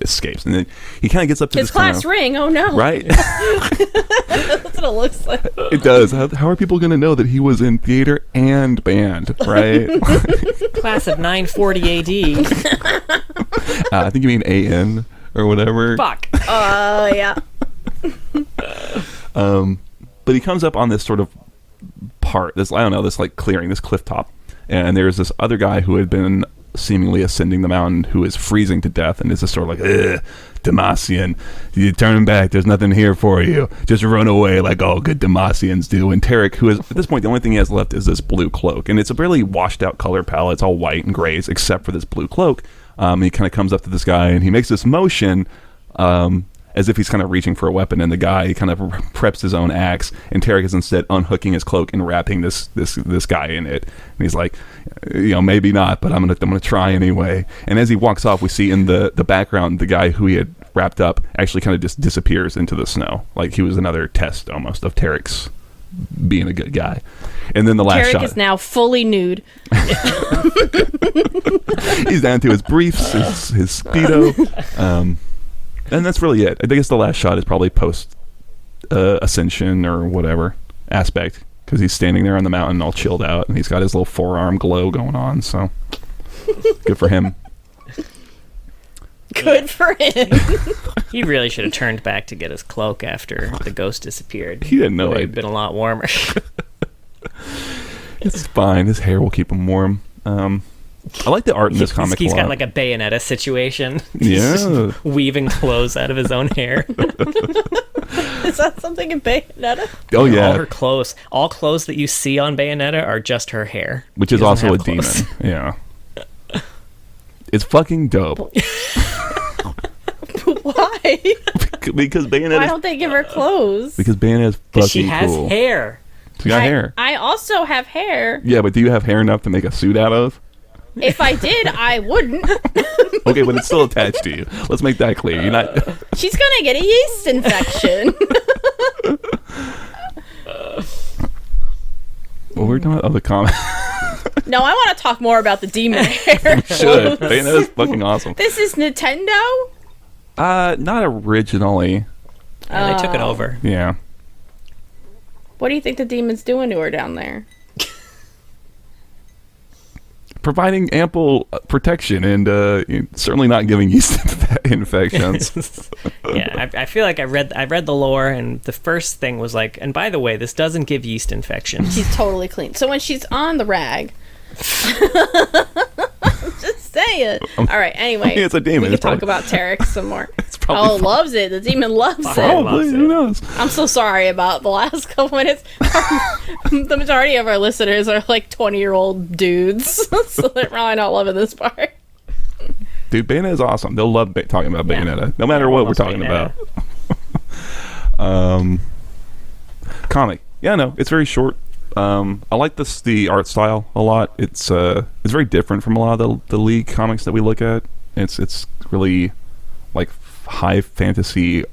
escapes. And then he kind of gets up to His this class kind of, ring. Oh no! right? That's what it looks like. It does. How are people going to know that he was in theater and band, right? Class of 940 AD. I think you mean AN or whatever. Fuck. Yeah. But he comes up on this sort of part, this like clearing, this cliff top, and there's this other guy who had been seemingly ascending the mountain who is freezing to death, and is just sort of like, Demacian, you turn him back, there's nothing here for you, just run away like all good Demacians do. And Taric, who is at this point the only thing he has left is this blue cloak, and it's a really washed out color palette. It's all white and grays except for this blue cloak. He kind of comes up to this guy and he makes this motion as if he's kind of reaching for a weapon, and the guy kind of preps his own axe, and Taric is instead unhooking his cloak and wrapping this guy in it. And he's like, maybe not, but I'm gonna try anyway. And as he walks off, we see in the background the guy who he had wrapped up actually kind of just disappears into the snow, like he was another test almost of Taric's being a good guy. And then the last shot, Taric is now fully nude. He's down to his briefs, his Speedo. And that's really it. I guess the last shot is probably post ascension or whatever aspect, because he's standing there on the mountain all chilled out, and he's got his little forearm glow going on, so good for him. Good for him. He really should have turned back to get his cloak after the ghost disappeared. He didn't know it would it. have been a lot warmer. It's fine. His hair will keep him warm. I like the art in this comic He's a got lot. like a Bayonetta situation. Yeah. Weaving clothes out of his own hair. Is that something in Bayonetta? Oh yeah. All her clothes, all clothes that you see on Bayonetta are just her hair. Which She is doesn't also a have clothes. demon. Yeah. It's fucking dope. Why? Because Bayonetta. Why don't they give her clothes? Because Bayonetta's fucking Because she has cool. hair. She got hair. I also have hair. Yeah, but do you have hair enough to make a suit out of? If I did, I wouldn't. Okay, but it's still attached to you. Let's make that clear. You're not. She's gonna get a yeast infection. Well, we're talking about other comics. No, I want to talk more about the demon hair. Should. Bayonetta's fucking awesome. This is Nintendo? Not originally. And they took it over. Yeah. What do you think the demon's doing to her down there? Providing ample protection and certainly not giving yeast infections. Yeah, I feel like I read the lore, and the first thing was like, and by the way, this doesn't give yeast infections. She's totally clean. So when she's on the rag, just say it. All right. Anyway, it's a demon. We can It's talk probably- about Taric some more. It's probably Oh, fine. loves it. The demon loves it. Probably. loves Who it. knows? I'm so sorry about the last couple minutes. The majority of our listeners are like 20-year-old dudes, so they're probably not loving this part. Dude, Bayonetta is awesome. They'll love talking about Bayonetta, no matter what we're loves talking Bayonetta. about. Comic. Yeah, no, it's very short. I like the art style a lot. It's very different from a lot of the League comics that we look at. It's really like high fantasy,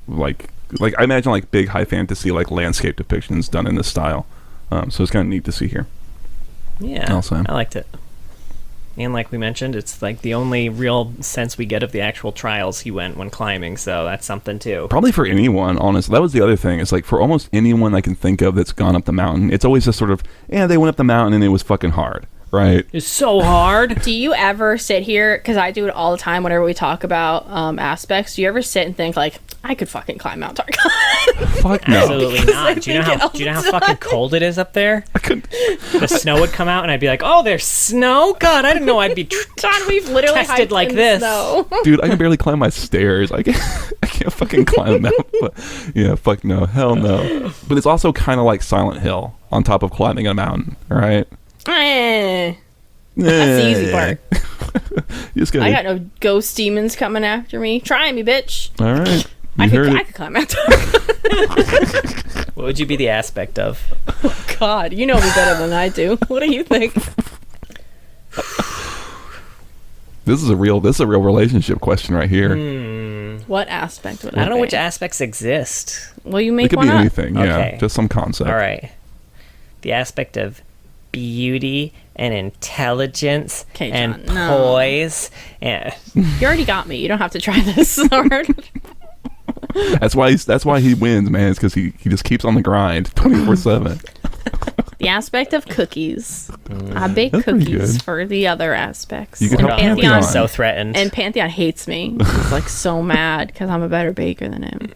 like I imagine like big high fantasy like landscape depictions done in this style. So it's kind of neat to see here. Yeah, Also. I liked it. And like we mentioned, it's like the only real sense we get of the actual trials he went when climbing, so that's something too. Probably for anyone, honestly. That was the other thing. It's like for almost anyone I can think of that's gone up the mountain, it's always just sort of, they went up the mountain and it was fucking hard, right? It's so hard. Do you ever sit here, because I do it all the time whenever we talk about aspects, do you ever sit and think like, I could fucking climb Mount Targon? Fuck no. Absolutely Because I not. Do you know think it how all do you know how the fucking time. cold it is up there? I couldn't. The snow would come out, and I'd be like, "Oh, there's snow! God, I didn't know I'd be." John, we've literally Tested hiked like in this. snow. Dude, I can barely climb my stairs. I can't fucking climb that. Yeah, fuck no. Hell no. But it's also kind of like Silent Hill on top of climbing a mountain, right? That's the easy part. You just gotta, I got no ghost demons coming after me. Try me, bitch. all right. You I heard could it. climb Mount Targon. What would you be the aspect of? God, you know me better than I do. What do you think? This is a real relationship question right here. What aspect would I don't know be? which aspects exist. Well, you It make could one be up. anything. Yeah, Okay. just some concept. All right, the aspect of beauty and intelligence 'Kay, and John, no. poise. And You already got me. You don't have to try this hard. That's why he wins, man. It's because he just keeps on the grind 24/7. The aspect of cookies. I bake That's pretty cookies good. for the other aspects. You can And help Pantheon, Pantheon. so threatened. and Pantheon hates me. He's like so mad because I'm a better baker than him.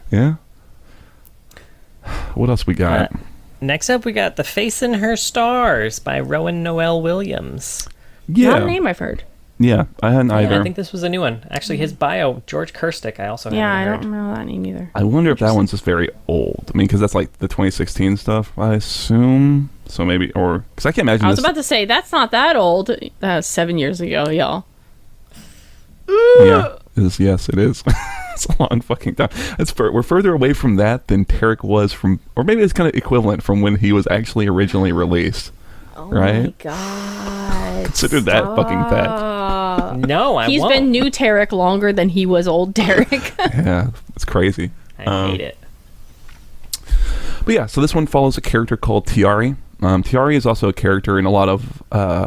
Yeah. What else we got? Next up, we got The Face in Her Stars by Rowan Noel Williams. Not a name I've heard. Yeah, I hadn't either. I think this was a new one. Actually, his bio, George Kirstick, I also Yeah, I haven't don't heard. know that name either. I wonder if that one's just very old. I mean, because that's like the 2016 stuff, I assume. So maybe, or because I can't imagine. I was this, about to say that's not that old. That was 7 years ago, y'all. Yeah, yes, it is. It's a long fucking time. We're further away from that than Taric was from, or maybe it's kind of equivalent from when he was actually originally released. Oh Right? my god! Consider that fucking fact. Stop. No, I He's won't. been new Taric longer than he was old Taric. Yeah, it's crazy. I hate it. But yeah, so this one follows a character called Tiari. Tiari is also a character in a lot of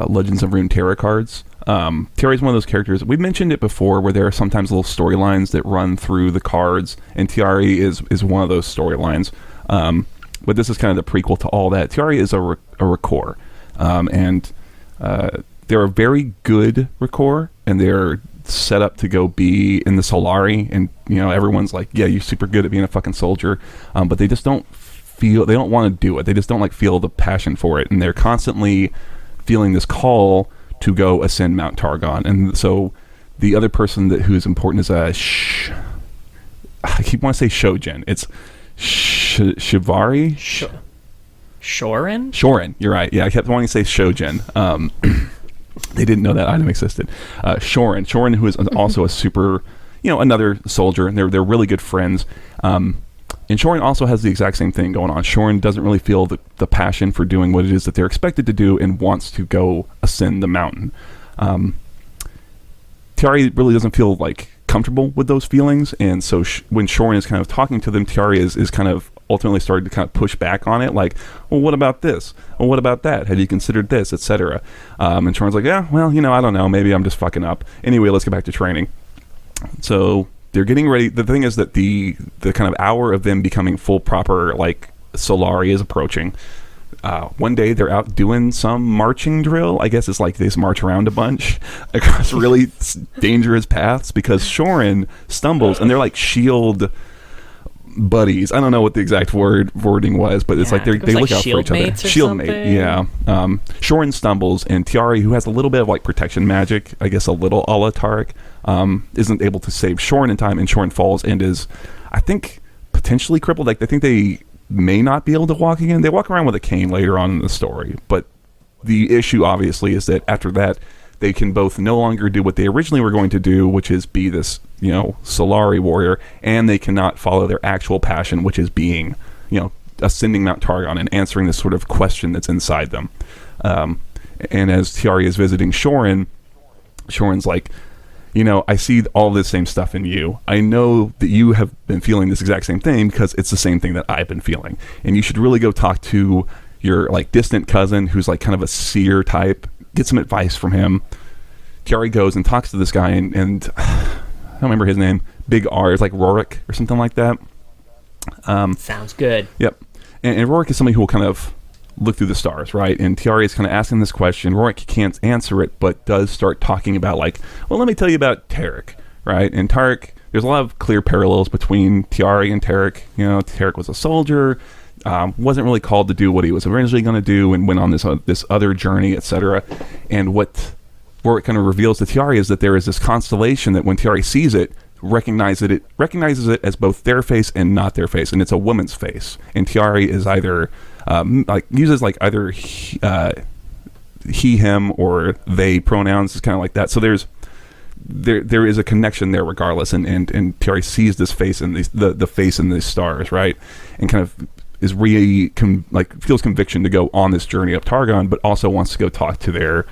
Legends of Runeterra cards. Tiari is one of those characters, we mentioned it before, where there are sometimes little storylines that run through the cards, and Tiari is one of those storylines. But this is kind of the prequel to all that. Tiari is a Recore, and they're a very good Recore, and they're set up to go be in the Solari, and everyone's like, yeah, you're super good at being a fucking soldier, but they just don't want to do it. They just don't feel the passion for it, and they're constantly feeling this call to go ascend Mount Targon. And so the other person who's important is I keep wanting to say Shojin. It's Shivari? Shorin? Shorin, you're right. Yeah, I kept wanting to say Shojin. They didn't know that item existed. Shorin, who is also a super, another soldier, and they're really good friends. And Shorin also has the exact same thing going on. Shorin doesn't really feel the passion for doing what it is that they're expected to do and wants to go ascend the mountain. Tiari really doesn't feel comfortable with those feelings, and so when Shorin is kind of talking to them, Tiari is kind of ultimately started to kind of push back on it, like, well, what about this? Well, what about that? Have you considered this, etc.? And Shorin's like, yeah, well, I don't know. Maybe I'm just fucking up. Anyway, let's get back to training. So they're getting ready. The thing is that the kind of hour of them becoming full proper Solari is approaching. One day they're out doing some marching drill. I guess it's like they just march around a bunch across really dangerous paths because Shorin stumbles, and they're like shield buddies. I don't know what the exact wording was, but it's they look out for each other. Shield mate, yeah. Shorin stumbles, and Tiari, who has a little bit of protection magic, I guess a little a la Taric, isn't able to save Shorin in time, and Shorin falls and is, I think, potentially crippled. I think they may not be able to walk again. They walk around with a cane later on in the story, but the issue obviously is that after that they can both no longer do what they originally were going to do, which is be this Solari warrior, and they cannot follow their actual passion, which is being ascending Mount Targon and answering this sort of question that's inside them. And as Tiari is visiting Shorin's like, I see all this same stuff in you. I know that you have been feeling this exact same thing because it's the same thing that I've been feeling. And you should really go talk to your distant cousin who's kind of a seer type. Get some advice from him. Tiari goes and talks to this guy, and I don't remember his name. Big R. It's like Rorik or something like that. Sounds good. Yep. And Rorik is somebody who will kind of look through the stars, right? And Tiari is kind of asking this question. Rorik can't answer it, but does start talking about well, let me tell you about Taric, right? And Taric, there's a lot of clear parallels between Tiari and Taric. Taric was a soldier, wasn't really called to do what he was originally going to do, and went on this other journey, etc. And what Rorik kind of reveals to Tiari is that there is this constellation that when Tiari sees it, recognizes it as both their face and not their face, and it's a woman's face. And Tiari is either uses either he, him, or they pronouns. It's kind of like that. So there is a connection there regardless, and Tiari sees this face in the face in these stars, right? And kind of is feels conviction to go on this journey up Targon, but also wants to go talk to their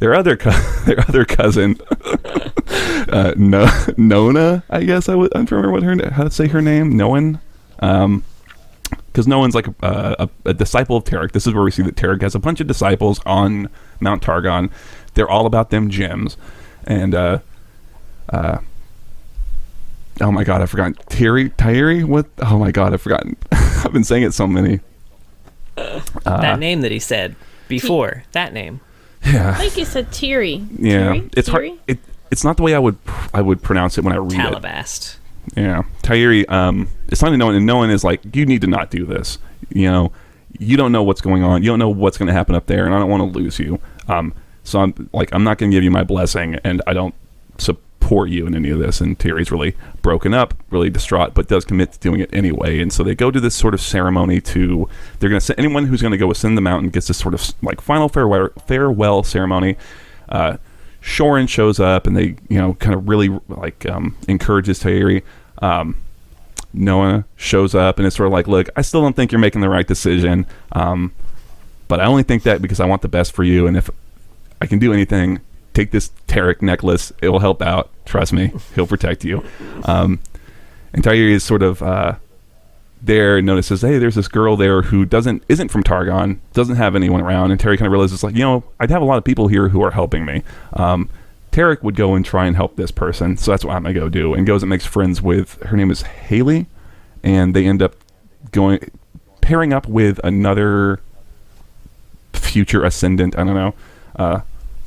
other cousin, Nona. I guess I don't remember how to say her name. Noan. because no one's like a disciple of Taric. This is where we see that Taric has a bunch of disciples on Mount Targon. They're all about them gems, and oh my god, I've forgotten. Tyri? What? Oh my god, I've forgotten. I've been saying it so many. That name that he said before. That name. Yeah. I think you said Tiri. Yeah. Tiri? It's hard. It's not the way I would pronounce it when I read Talabast. it. Yeah. Tyri, it's not to no one, and no one is like, you need to not do this. You know, you don't know what's going on. You don't know what's going to happen up there, and I don't want to lose you. So I'm not going to give you my blessing, and I don't support you in any of this. And Tyri's really broken up, really distraught, but does commit to doing it anyway. And so they go to this sort of ceremony they're going to send anyone who's going to go ascend the mountain gets this sort of like final farewell ceremony. Shorin shows up, and they, kind of really like encourages Tyri. Noah shows up, and it's sort of like, look, I still don't think you're making the right decision, but I only think that because I want the best for you, and if I can do anything, take this Taric necklace. It will help out. Trust me, he'll protect you. And Tyri is sort of there and notices, hey, there's this girl there who isn't from Targon, doesn't have anyone around, and Taric kind of realizes, like, I'd have a lot of people here who are helping me. Taric would go and try and help this person, so that's what I'm gonna go do. And goes and makes friends with, her name is Haley, and they end up pairing up with another future ascendant, I don't know,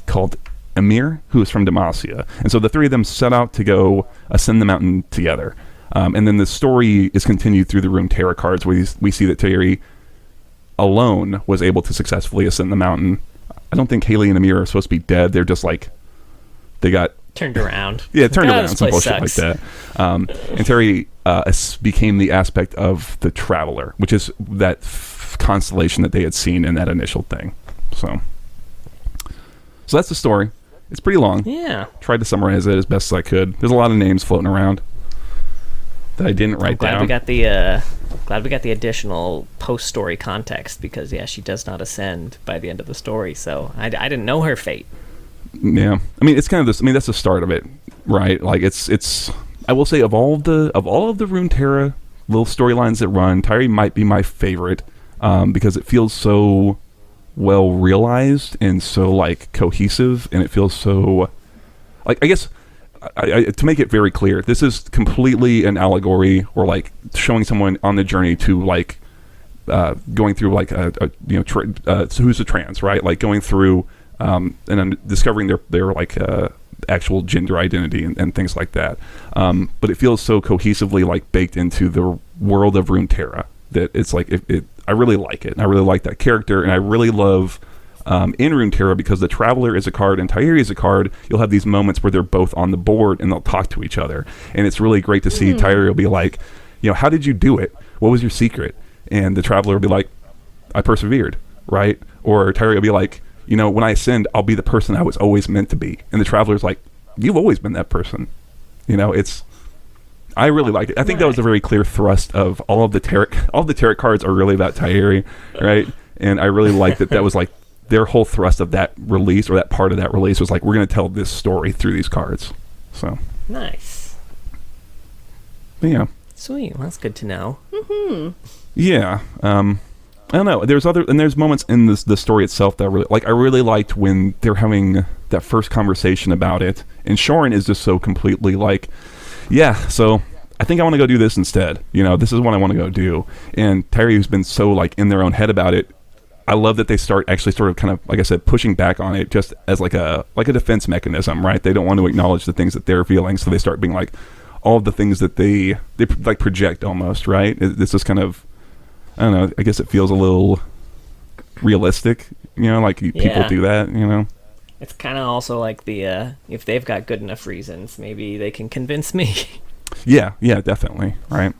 called Emir, who is from Demacia. And so the three of them set out to go ascend the mountain together. And then the story is continued through the Runeterra cards, where we see that Tyri alone was able to successfully ascend the mountain. I don't think Haley and Emir are supposed to be dead. They're just like, they got turned around. Yeah, turned around, This some place bullshit sucks. like that. And Tyri became the aspect of the Traveler, which is that constellation that they had seen in that initial thing. So that's the story. It's pretty long. Yeah. Tried to summarize it as best as I could. There's a lot of names floating around that I didn't write Glad down. we got the additional post-story context, because she does not ascend by the end of the story, so I didn't know her fate. Yeah, I mean, it's kind of this. I mean, that's the start of it, right? Like, it's. I will say, of all of the Runeterra little storylines that run, Tyri might be my favorite, because it feels so well realized and so like cohesive, and it feels so like, I guess, to make it very clear, this is completely an allegory, or like showing someone on the journey to like going through like who's a trans, right? Like going through and discovering their like actual gender identity and things like that. But it feels so cohesively like baked into the world of Runeterra that it's like I really like it. And I really like that character, and I really love in Runeterra, because the Traveler is a card and Tyri is a card. You'll have these moments where they're both on the board and they'll talk to each other, and it's really great to see. Tyri will be like, how did you do it? What was your secret? And the Traveler will be like, I persevered, right? Or Tyri will be like, when I ascend, I'll be the person I was always meant to be. And the Traveler's like, you've always been that person. I really like it. I think that was a very clear thrust of all of the Taric. All of the Taric cards are really about Tyri, right? And I really like that was like their whole thrust of that release, or that part of that release, was like, we're going to tell this story through these cards. So Nice. But yeah. Sweet. Well, that's good to know. Mm-hmm. Yeah. I don't know. There's moments in the story itself that I really like. I really liked when they're having that first conversation about it, and Shorin is just so completely like, yeah, so I think I want to go do this instead. This is what I want to go do. And Tyri, who's been so like in their own head about it, I love that they start actually sort of kind of, like I said, pushing back on it just as like a defense mechanism, right? They don't want to acknowledge the things that they're feeling, so they start being like all of the things that they like project almost, right? This is kind of, I don't know, I guess it feels a little realistic, like people do that, It's kind of also like the if they've got good enough reasons, maybe they can convince me. Yeah, definitely, right.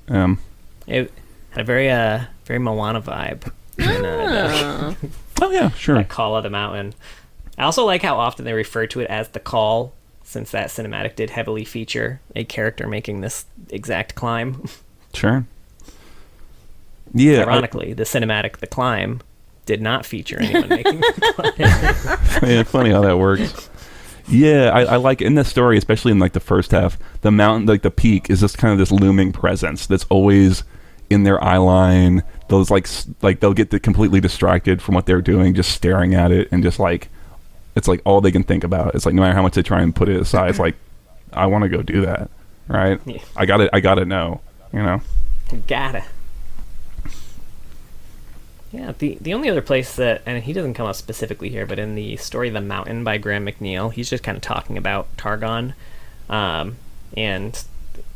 It had a very Moana vibe. Oh yeah, sure. That Call of the Mountain. I also like how often they refer to it as the Call, since that cinematic did heavily feature a character making this exact climb. Sure. Yeah. Ironically, the cinematic The Climb did not feature anyone making the climb. Yeah, funny how that works. Yeah, I like in this story, especially in like the first half, the mountain, like the peak, is just kind of this looming presence that's always in their eye line. Those like they'll get completely distracted from what they're doing, just staring at it, and just like it's like all they can think about. It's like no matter how much they try and put it aside, it's like I want to go do that, right? Yeah. I gotta know, you know. Gotta. Yeah, the only other place that, and he doesn't come up specifically here, but in the story The Mountain by Graham McNeil, he's just kind of talking about Targon, and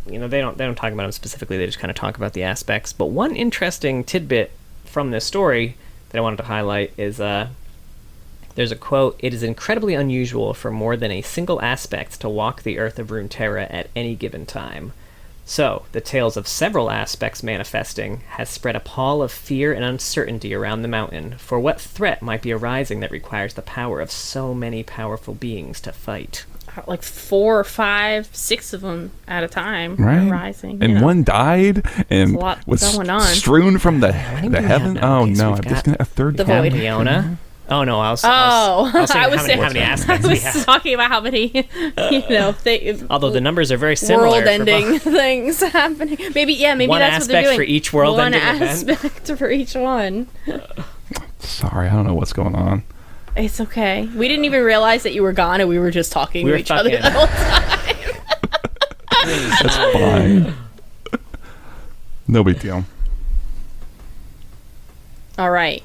you know they don't talk about him specifically. They just kind of talk about the aspects. But one interesting tidbit from this story that I wanted to highlight is there's a quote: "It is incredibly unusual for more than a single aspect to walk the earth of Runeterra at any given time. So, the tales of several aspects manifesting has spread a pall of fear and uncertainty around the mountain, for what threat might be arising that requires the power of so many powerful beings to fight?" Like 4 or 5, 6 of them at a time, Right. rising. And one died and a lot was going on. strewn from the do we have heaven. now? Oh Okay, so no, we've I'm just got gonna a third the cat. void. Leona. Oh no, I was I saying was how many aspects I we was have. talking about how many, Although the numbers are very similar. world-ending things happening. Maybe one that's what they're aspect doing. for each world-ending One event. aspect for each one. Sorry, I don't know what's going on. It's okay. We didn't even realize that you were gone, and we were just talking to each other the whole time. That's fine. No big deal. All right.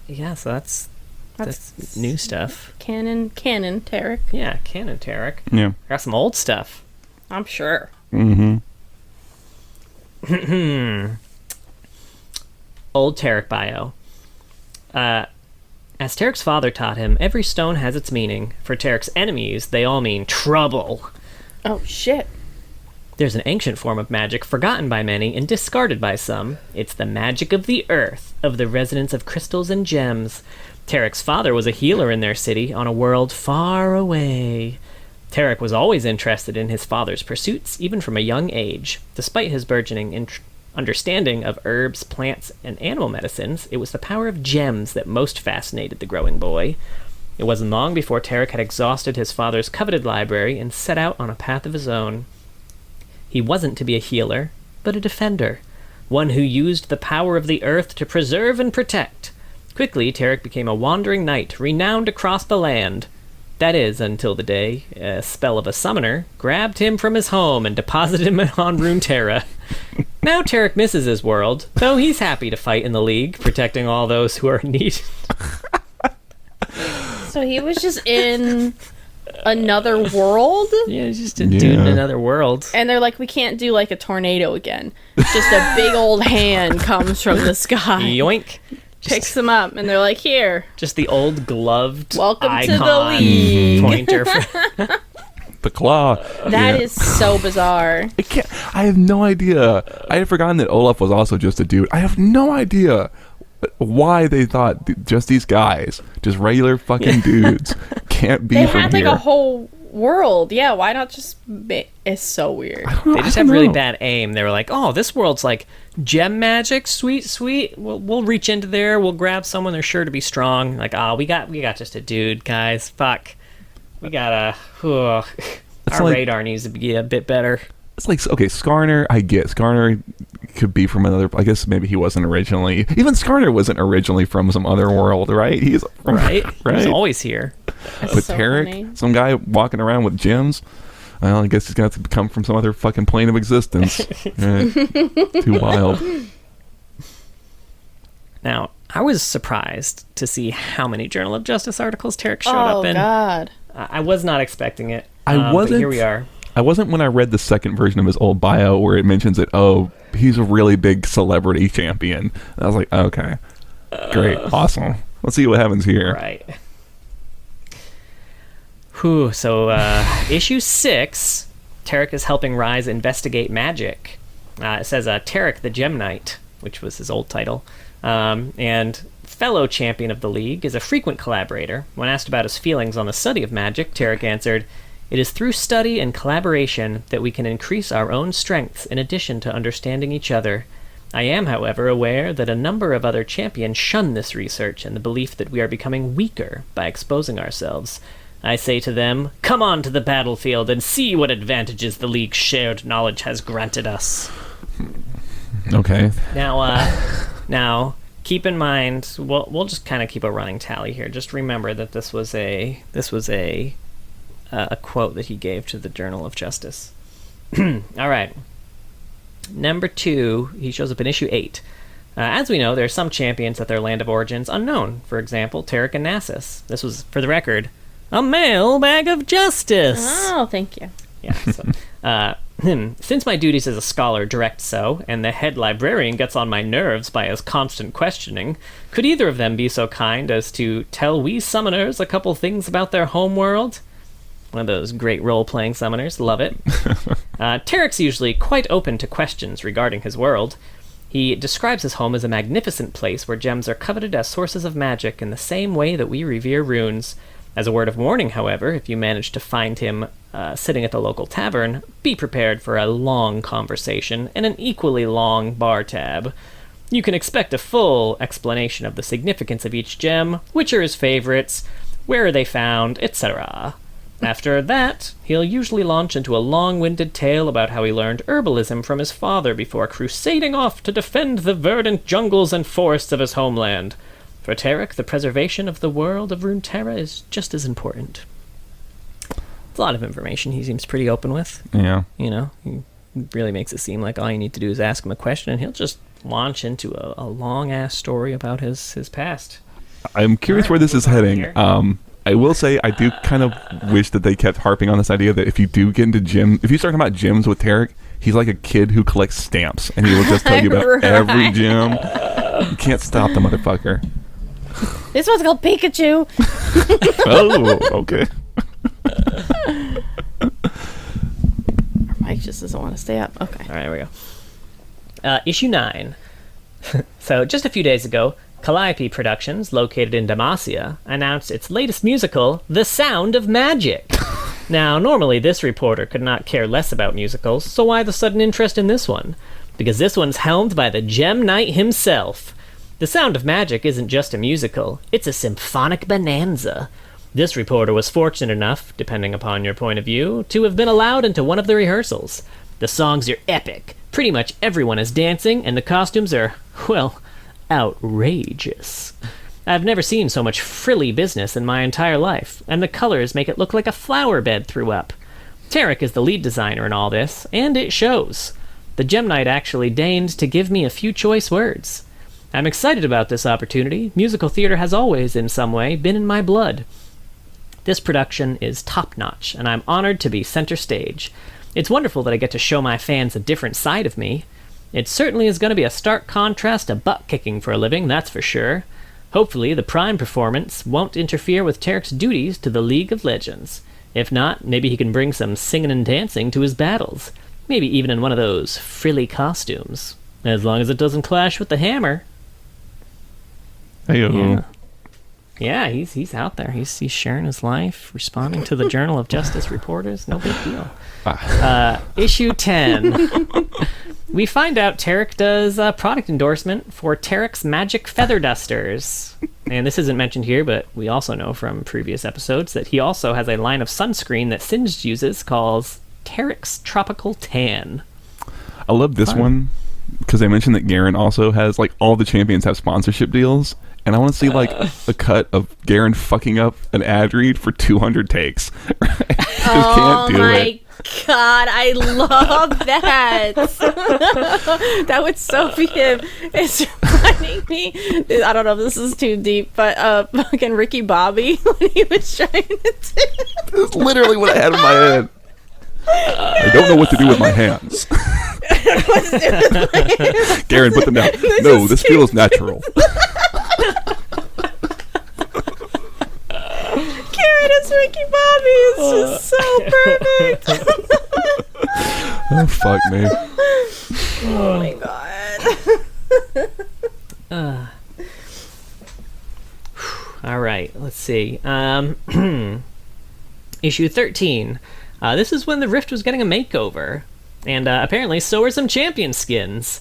Yeah, so that's new stuff. Canon, Taric. Yeah, canon Taric. Yeah. Got some old stuff. I'm sure. Mm-hmm. Old Taric bio. As Taric's father taught him, every stone has its meaning. For Taric's enemies, they all mean trouble. Oh, shit. There's an ancient form of magic forgotten by many and discarded by some. It's the magic of the earth, of the resonance of crystals and gems. Taric's father was a healer in their city on a world far away. Taric was always interested in his father's pursuits, even from a young age. Despite his burgeoning understanding of herbs, plants, and animal medicines, it was the power of gems that most fascinated the growing boy. It wasn't long before Taric had exhausted his father's coveted library and set out on a path of his own. He wasn't to be a healer, but a defender, one who used the power of the earth to preserve and protect. Quickly, Taric became a wandering knight, renowned across the land. That is, until the day a spell of a summoner grabbed him from his home and deposited him on Runeterra. Now Taric misses his world, though he's happy to fight in the League, protecting all those who are in need. So he was just in another world? Yeah, he's just a dude in another world. And they're like, we can't do like a tornado again. Just a big old hand comes from the sky. Yoink. Picks him up, and they're like, here. Just the old gloved Welcome to the icon League. pointer. For The claw. That is so bizarre. I have no idea. I had forgotten that Olaf was also just a dude. I have no idea why they thought just these guys, just regular fucking dudes, can't be They from had like here. a whole world. Yeah, why not just... It's so weird. They just have really bad aim. They were like, oh, this world's like gem magic, sweet. We'll reach into there. We'll grab someone. They're sure to be strong. Like, oh, we got just a dude, guys. Fuck. We gotta... our like- radar needs to be a bit better. It's like, okay, Skarner, I get. Skarner could be from another... I guess maybe he wasn't originally... Even Skarner wasn't originally from some other world, right? He's from, Right? right? He's always here. That's But so Taric, funny. some guy walking around with gems, well, I guess he's going to have to come from some other fucking plane of existence. Right. Too wild. Now, I was surprised to see how many Journal of Justice articles Taric showed Oh, up in. God. I was not expecting it. I But wasn't. here we are. I wasn't when I read the second version of his old bio where it mentions that, oh, he's a really big celebrity champion. And I was like, okay, great, awesome. Let's see what happens here. Right. Whew, so issue 6, Taric is helping Rise investigate magic. It says Taric the Gem Knight, which was his old title, and fellow champion of the League, is a frequent collaborator. When asked about his feelings on the study of magic, Taric answered, "It is through study and collaboration that we can increase our own strengths in addition to understanding each other. I am, however, aware that a number of other champions shun this research in the belief that we are becoming weaker by exposing ourselves. I say to them, come on to the battlefield and see what advantages the League's shared knowledge has granted us." Okay. Now, keep in mind, we'll just kind of keep a running tally here. Just remember that this was a quote that he gave to the Journal of Justice. All right. Number 2, he shows up in issue 8. As we know, there are some champions that their land of origins unknown. For example, Taric and Nasus. This was, for the record, a mailbag of justice. Oh, thank you. Yeah. So, since my duties as a scholar direct so, and the head librarian gets on my nerves by his constant questioning, could either of them be so kind as to tell we summoners a couple things about their homeworld? One of those great role-playing summoners. Love it. Taric's usually quite open to questions regarding his world. He describes his home as a magnificent place where gems are coveted as sources of magic in the same way that we revere runes. As a word of warning, however, if you manage to find him sitting at the local tavern, be prepared for a long conversation and an equally long bar tab. You can expect a full explanation of the significance of each gem, which are his favorites, where are they found, etc. After that, he'll usually launch into a long-winded tale about how he learned herbalism from his father before crusading off to defend the verdant jungles and forests of his homeland. For Taric, the preservation of the world of Runeterra is just as important. It's a lot of information he seems pretty open with. Yeah. You know, he really makes it seem like all you need to do is ask him a question and he'll just launch into a long-ass story about his past. I'm curious where this is heading. I will say I do kind of wish that they kept harping on this idea that if you do get into if you start talking about gyms with Taric, he's like a kid who collects stamps and he will just tell you about every gym. You can't stop the motherfucker. This one's called Pikachu. Oh, okay. Mike just doesn't want to stay up. Okay. All right, here we go. Issue 9. So, just a few days ago, Calliope Productions, located in Demacia, announced its latest musical, The Sound of Magic. Now, normally this reporter could not care less about musicals, so why the sudden interest in this one? Because this one's helmed by the Gem Knight himself. The Sound of Magic isn't just a musical, it's a symphonic bonanza. This reporter was fortunate enough, depending upon your point of view, to have been allowed into one of the rehearsals. The songs are epic, pretty much everyone is dancing, and the costumes are, well, outrageous. I've never seen so much frilly business in my entire life, and the colors make it look like a flower bed threw up. Taric is the lead designer in all this, and it shows. The Gem Knight actually deigned to give me a few choice words. I'm excited about this opportunity. Musical theater has always, in some way, been in my blood. This production is top-notch, and I'm honored to be center stage. It's wonderful that I get to show my fans a different side of me. It certainly is going to be a stark contrast to butt-kicking for a living, that's for sure. Hopefully, the Prime performance won't interfere with Taric's duties to the League of Legends. If not, maybe he can bring some singing and dancing to his battles. Maybe even in one of those frilly costumes. As long as it doesn't clash with the hammer. Hey-o. Yeah, he's out there. He's sharing his life, responding to the Journal of Justice reporters. No big deal. Issue 10. We find out Taric does a product endorsement for Taric's Magic Feather Dusters. And this isn't mentioned here, but we also know from previous episodes that he also has a line of sunscreen that Singed uses called Taric's Tropical Tan. I love this one because they mentioned that Garen also has, like, all the champions have sponsorship deals. And I want to see, like, a cut of Garen fucking up an ad read for 200 takes. Oh my god, I love that. That would so be him. It's reminding me, I don't know if this is too deep, but fucking Ricky Bobby when he was trying to do. That's literally what I had in my head. I don't know what to do with my hands. Garen, put them down. No, this feels natural. Karen as Ricky Bobby is just so perfect. Oh, fuck me. Oh my god. All right, let's see. Issue 13. This is when the Rift was getting a makeover. And apparently so are some champion skins.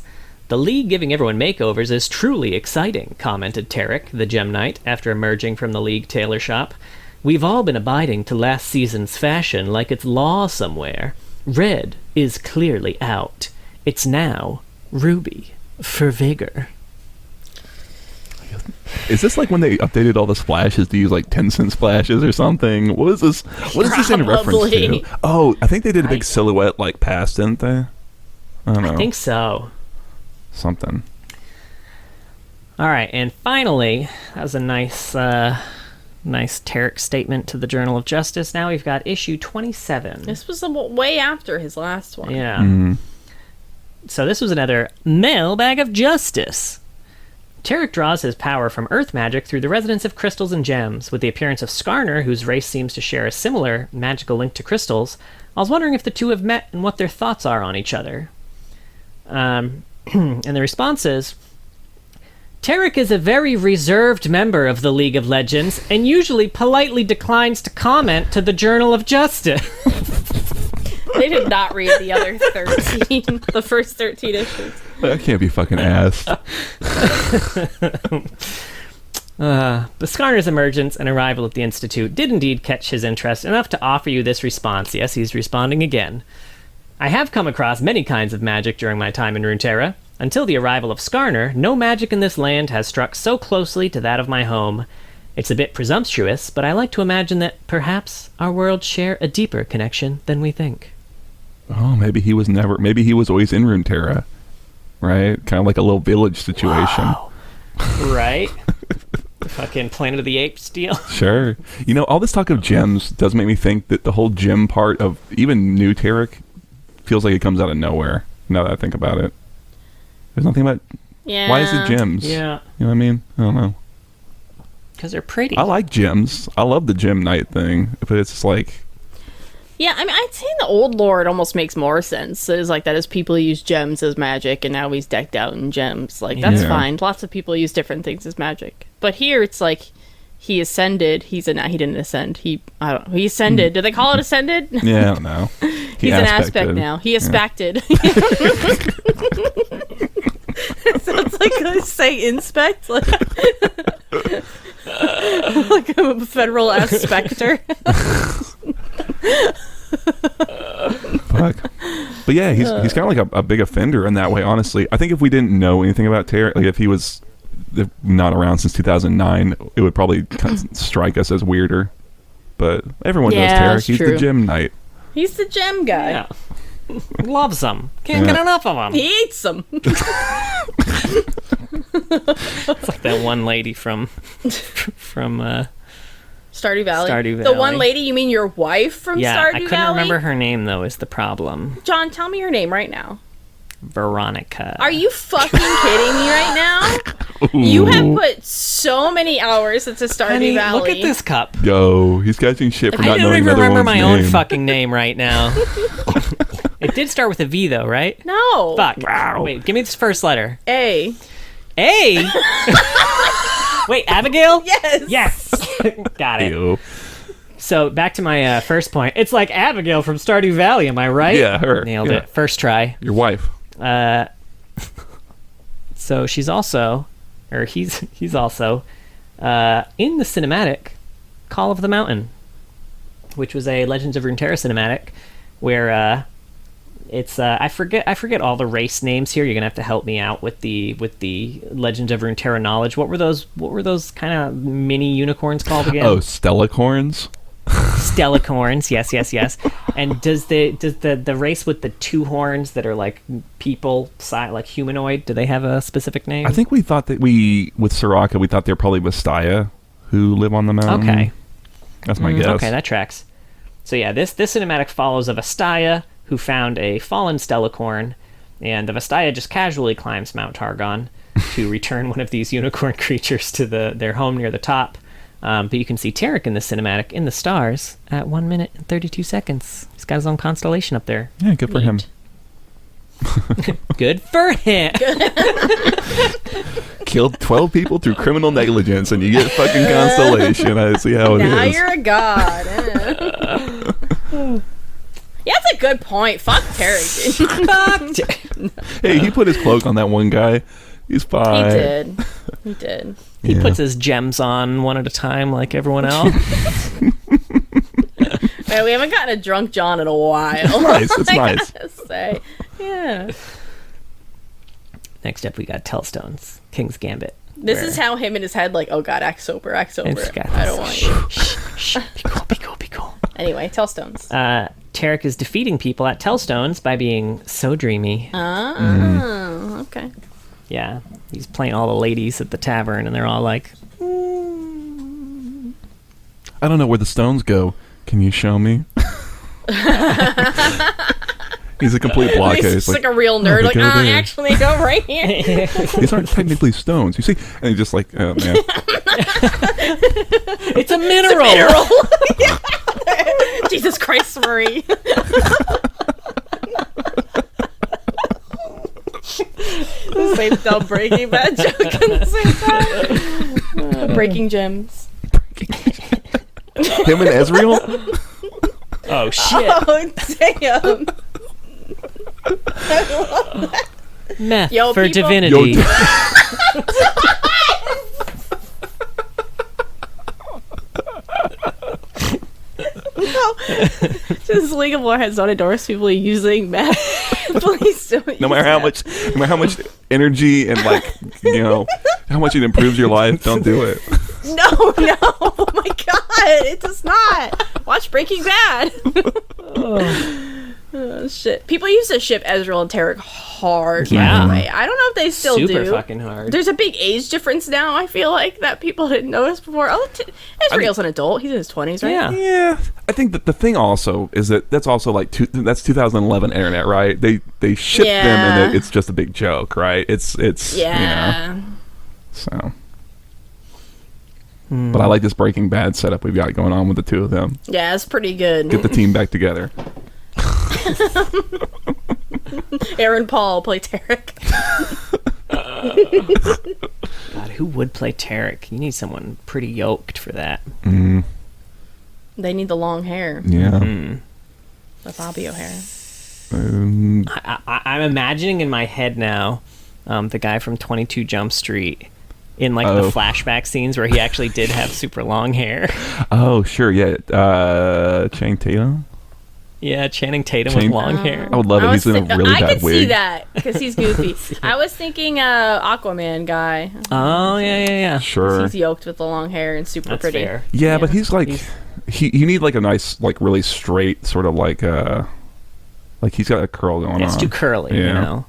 The League giving everyone makeovers is truly exciting, commented Taric, the Gem Knight, after emerging from the League tailor shop. We've all been abiding to last season's fashion like it's law somewhere. Red is clearly out. It's now Ruby. for vigor. Is this like when they updated all the splashes to use like 10-cent splashes or something? What is this? What is this in reference Probably. to? Oh, I think they did a big silhouette like pass, didn't they? I don't know. I think so. Something. All right, and finally, that was a nice Taric statement to the Journal of Justice. Now we've got issue 27. This was way after his last one. Yeah. Mm-hmm. So this was another mailbag of justice. Taric draws his power from earth magic through the resonance of crystals and gems. With the appearance of Skarner, whose race seems to share a similar magical link to crystals, I was wondering if the two have met and what their thoughts are on each other. And the response is, Taric is a very reserved member of the League of Legends and usually politely declines to comment to the Journal of Justice. They did not read the other 13, the first 13 issues. That can't be fucking asked. But Skarner's emergence and arrival at the Institute did indeed catch his interest enough to offer you this response. Yes, he's responding again. I have come across many kinds of magic during my time in Runeterra. Until the arrival of Skarner, no magic in this land has struck so closely to that of my home. It's a bit presumptuous, but I like to imagine that perhaps our worlds share a deeper connection than we think. Oh, maybe he was always in Runeterra, right? Kind of like a little village situation. Wow. Right? Fucking Planet of the Apes deal. Sure. You know, all this talk of gems does make me think that the whole gem part of even new Taric feels like it comes out of nowhere, now that I think about it. There's nothing about... Yeah. Why is it gems? Yeah. You know what I mean? I don't know. Because they're pretty. I like gems. I love the gem knight thing, but it's just like... Yeah, I mean, I'd say in the old lore it almost makes more sense. It's like that as people use gems as magic, and now he's decked out in gems. Like, that's fine. Lots of people use different things as magic. But here, it's like, he ascended. He didn't ascend. He ascended. Do they call it ascended? Yeah, I don't know. He's an aspect now. He aspected. Sounds like I say inspect. Like a federal aspector. Fuck. But yeah, he's kind of like a big offender in that way, honestly. I think if we didn't know anything about Taric, like if he was not around since 2009, it would probably kind of strike us as weirder. But everyone knows Taric. He's the gem knight. He's the gem guy. Yeah. Loves them. Can't get enough of them. He eats them. It's like that one lady from Stardew Valley. Stardew The Valley. one lady, you mean your wife from Stardew Valley? I couldn't remember her name, though, is the problem. John, tell me your name right now. Veronica. Are you fucking kidding me right now? You have put so many hours into Stardew Honey, Valley. look at this cup. Yo, he's catching shit for not I don't knowing even another remember one's my name. own fucking name right now. It did start with a V, though, right? No. Fuck. Wait, give me this first letter. A. A? Wait, Abigail? Yes. Yes. Got it. Ew. So, back to my first point. It's like Abigail from Stardew Valley, am I right? Yeah, her. Nailed Yeah. it. First try. Your wife. So she's also, or he's also, in the cinematic Call of the Mountain, which was a Legends of Runeterra cinematic, where it's I forget all the race names here. You're gonna have to help me out with the Legends of Runeterra knowledge. What were those kind of mini unicorns called again? Oh, Stellacorns? Stellacorns, yes. And does the race with the two horns that are like people, like humanoid, do they have a specific name? I think we thought that with Soraka, we thought they're probably Vastaya who live on the mountain. Okay. That's my guess. Okay, that tracks. So yeah, this cinematic follows a Vastaya who found a fallen Stellacorn, and the Vastaya just casually climbs Mount Targon to return one of these unicorn creatures to their home near the top. But you can see Taric in the cinematic in the stars at 1 minute and 32 seconds. He's got his own constellation up there. Yeah, good for him. Good for him. Killed 12 people through criminal negligence and you get fucking constellation. I see how it is. Now you're a god. Yeah, that's a good point. Fuck Taric, dude. Hey, he put his cloak on that one guy. He's fine. He did. He puts his gems on one at a time like everyone else. Man, we haven't gotten a drunk John in a while. It's nice. It's I nice. gotta say. Yeah. Next up, we got Tellstones, King's Gambit. This is how him in his head, like, oh god, act sober, act sober. I don't want you. Shh, be cool, be cool, be cool. Anyway, Tellstones. Taric is defeating people at Tellstones by being so dreamy. Oh, okay. Yeah, he's playing all the ladies at the tavern, and they're all like, I don't know where the stones go. Can you show me? He's a complete blockhead. He's like a real nerd. Like, actually, go right here. These aren't technically stones. You see? And he's just like, oh, man. it's a mineral. Jesus Christ, Marie. The same dumb Breaking Bad joke at the same time. Breaking Gems. Him and Ezreal? Oh, shit. Oh, damn. I love that. Meth Yo, for people- divinity. Just League of Legends don't endorse people using meth. Please don't. No matter how much energy and how much it improves your life, don't do it. No. Oh my god, it does not. Watch Breaking Bad. Oh, shit. People used to ship Ezreal and Taric hard. Yeah. By the way. I don't know if they still Super do. fucking hard. There's a big age difference now, I feel like, that people didn't notice before. Oh, Ezreal's an adult. He's in his 20s, right? Yeah. Yeah, I think that the thing also is that's also like that's 2011 internet, right? They ship them and it's just a big joke, right? It's Yeah. So. But I like this Breaking Bad setup we've got going on with the two of them. Yeah, it's pretty good. Get the team back together. Aaron Paul play Taric. God, who would play Taric? You need someone pretty yoked for that. Mm, They need the long hair. yeah. The Fabio hair. I'm imagining in my head now the guy from 22 Jump Street in the flashback scenes where he actually did have super long hair. Oh, sure, yeah. Channing Tatum? Yeah, Channing Tatum with long hair. I would love it. He's in a really I bad could wig. see that because he's goofy. I was thinking Aquaman guy. Oh, yeah. Sure. He's yoked with the long hair and super That's pretty. fair. Yeah, but he's like, you need like a nice, like really straight sort of like he's got a curl going on. It's too curly, you know?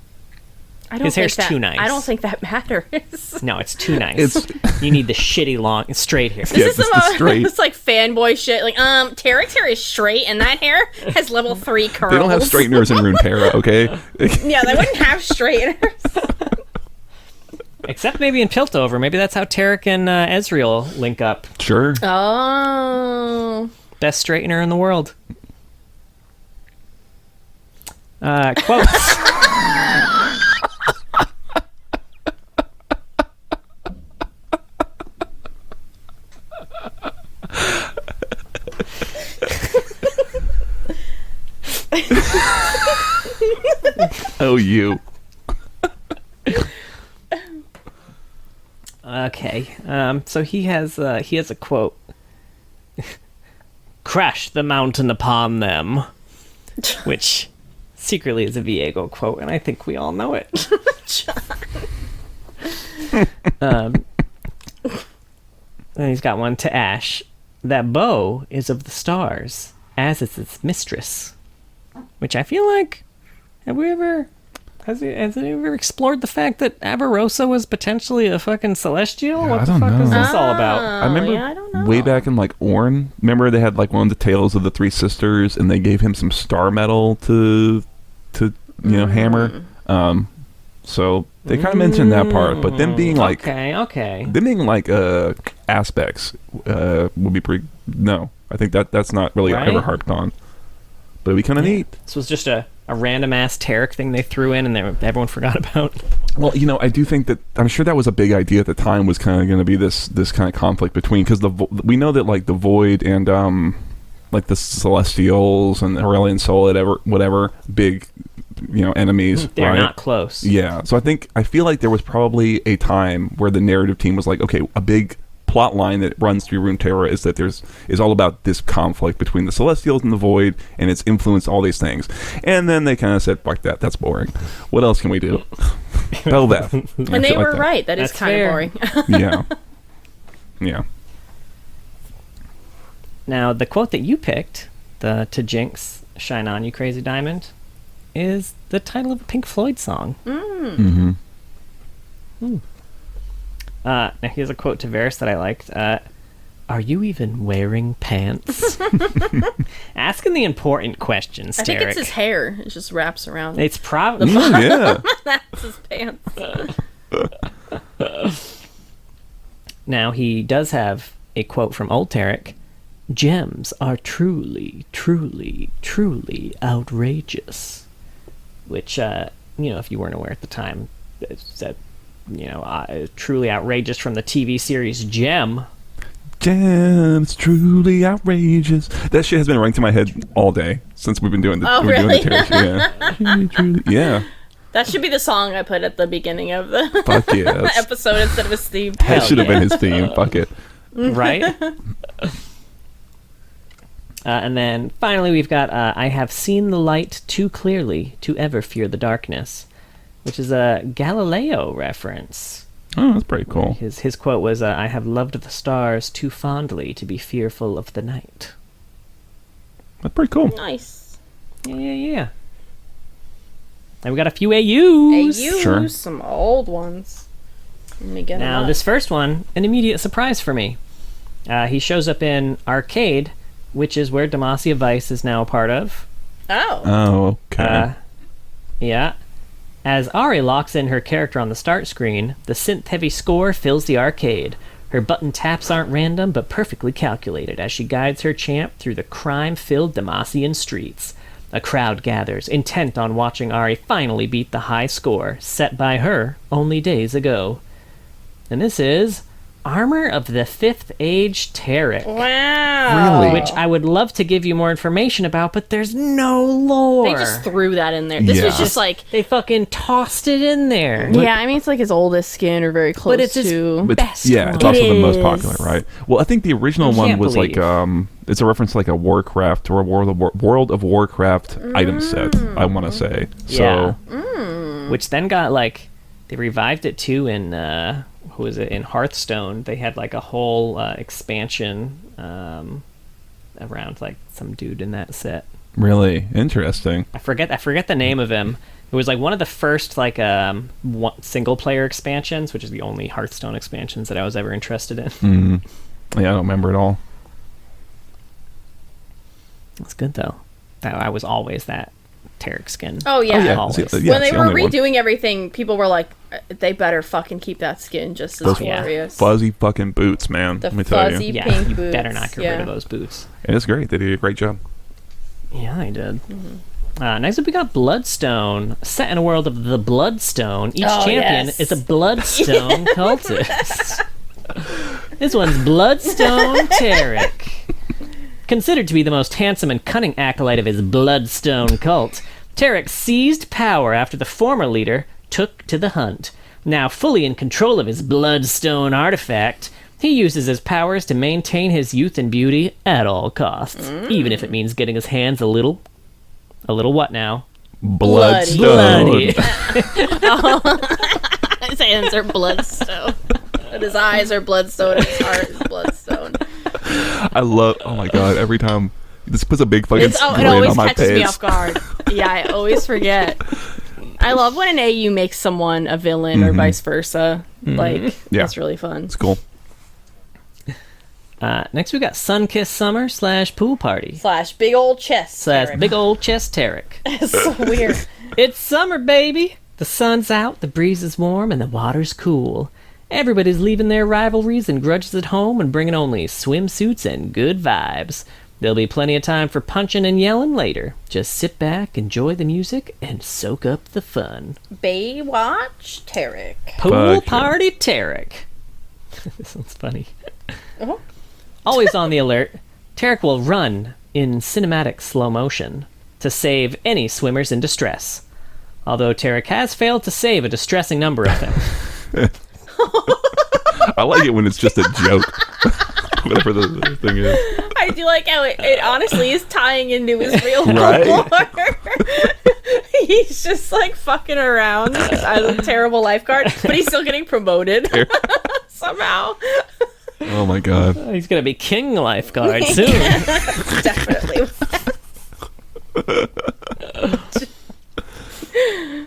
I don't His think hair's that, too nice. I don't think that matters. No, it's too nice. You need the shitty long, straight hair. This is just the straight. It's like fanboy shit. Like, Taric's hair is straight, and that hair has level 3 curls. They don't have straighteners in Runeterra, okay? Yeah, they wouldn't have straighteners. Except maybe in Piltover. Maybe that's how Taric and Ezreal link up. Sure. Oh. Best straightener in the world. Quotes. Oh, you. Okay. So he has a quote. Crash the mountain upon them. Which secretly is a Viego quote, and I think we all know it. And he's got one to Ash. That bow is of the stars, as is its mistress. Which I feel like, has it ever explored the fact that Avarosa was potentially a fucking celestial? Yeah, what I the don't fuck know. is this all about? I remember I don't know. way back in like Ornn. Remember they had like one of the tales of the three sisters, and they gave him some star metal to hammer. So they kind of mentioned that part, but them being like okay. them being like aspects would be pretty. No, I think that's not really Right? ever harped on, but it'd be kind of neat. This was just a random ass Taric thing they threw in, and everyone forgot about. Well, I do think that I'm sure that was a big idea at the time. Was kind of going to be this kind of conflict between, because we know that like the Void and like the Celestials and Aurelion Sol, whatever big enemies. They're right? not close. Yeah, so I feel like there was probably a time where the narrative team was like, okay, a big plot line that runs through Runeterra is that is all about this conflict between the Celestials and the Void, and it's influenced all these things. And then they kind of said, fuck that, that's boring. What else can we do? Belvath. And they were right. That is That's kind of fair. boring. Yeah. Yeah. Now, the quote that you picked, the To Jinx, Shine On You Crazy Diamond, is the title of a Pink Floyd song. Mm-hmm. Now, here's a quote to Varys that I liked. Are you even wearing pants? Asking the important questions, I think Taric. it's his hair. It just wraps around. It's probably... Yeah. That's his pants. Now, he does have a quote from old Taric. Gems are truly, truly, truly outrageous. Which, if you weren't aware at the time, it said, truly outrageous from the TV series Gem. Gems, truly outrageous. That shit has been running to my head all day since we've been doing the, Oh, we've been really? doing the Taric. Yeah. Truly, truly. Yeah. That should be the song I put at the beginning of the Fuck yes. episode instead of his theme. That Hell should have yeah. been his theme. Fuck it. Right? And then finally we've got I have seen the light too clearly to ever fear the darkness, which is a Galileo reference. Oh, that's pretty cool. His quote was, I have loved the stars too fondly to be fearful of the night. That's pretty cool. Nice. Yeah. And we got a few AUs. AU, Sure. some old ones. Let me get 'em Now, up. this first one, an immediate surprise for me. He shows up in Arcade, which is where Demacia Vice is now a part of. Oh. Oh, okay. Yeah. As Ari locks in her character on the start screen, the synth-heavy score fills the arcade. Her button taps aren't random, but perfectly calculated as she guides her champ through the crime-filled Demacian streets. A crowd gathers, intent on watching Ari finally beat the high score set by her only days ago. And this is Armor of the Fifth Age Taric. Wow. Really? Which I would love to give you more information about, but there's no lore. They just threw that in there. This was Yeah. just like, They fucking tossed it in there. yeah, I mean, it's like his oldest skin or very close But it's his to. But best yeah, it's one. also the most It popular, is. right? Well, I think the original I one can't was believe. like it's a reference to like a Warcraft or a World of Warcraft item set. I want to say. So Which then got like they revived it too in who was it in Hearthstone? They had like a whole expansion around like some dude in that set. really interesting. I forget the name of him. It was like one of the first like single player expansions, which is the only Hearthstone expansions that I was ever interested in. Yeah, I don't remember it all. It's good though. I was always that Taric skin. Oh, yeah. yeah. Always. Yeah, When it's they the were only one. redoing everything, people were like, they better fucking keep that skin just as Those glorious. fuzzy fucking boots, man. The Let me tell fuzzy- you. Yeah, pink you boots, better not get rid yeah. of those boots. And it's great. They did a great job. Yeah, I did. Next up, we got Bloodstone. Set in a world of the Bloodstone, each Oh, champion yes. is a Bloodstone cultist. This one's Bloodstone Taric. Considered to be the most handsome and cunning acolyte of his Bloodstone cult, Taric seized power after the former leader took to the hunt. Now fully in control of his Bloodstone artifact, he uses his powers to maintain his youth and beauty at all costs, even if it means getting his hands a little what now? Bloody. Bloodstone. His hands are bloodstone. And his eyes are bloodstone. And his heart is bloodstone. I love. Oh my god! Every time this puts a big fucking It grin always on my catches face. me off guard. Yeah, I always forget. I love when an AU makes someone a villain or vice versa. Like, Yeah. that's really fun. It's cool. Next we got Sunkiss Summer / Pool Party / big old chest. / Big Old Chest Taric. It's so weird. It's summer, baby! The sun's out, the breeze is warm, and the water's cool. Everybody's leaving their rivalries and grudges at home and bringing only swimsuits and good vibes. There'll be plenty of time for punching and yelling later. Just sit back, enjoy the music, and soak up the fun. Baywatch Taric. Pool Fuck yeah. Party Taric. This one's funny. Uh-huh. Always on the alert, Taric will run in cinematic slow motion to save any swimmers in distress. Although Taric has failed to save a distressing number of them. I like it when it's just a joke. Whatever the thing is. I do like how it honestly is tying into his real Right? lore. He's just like fucking around as a terrible lifeguard, but he's still getting promoted somehow. Oh my god. He's gonna be king lifeguard soon. Definitely.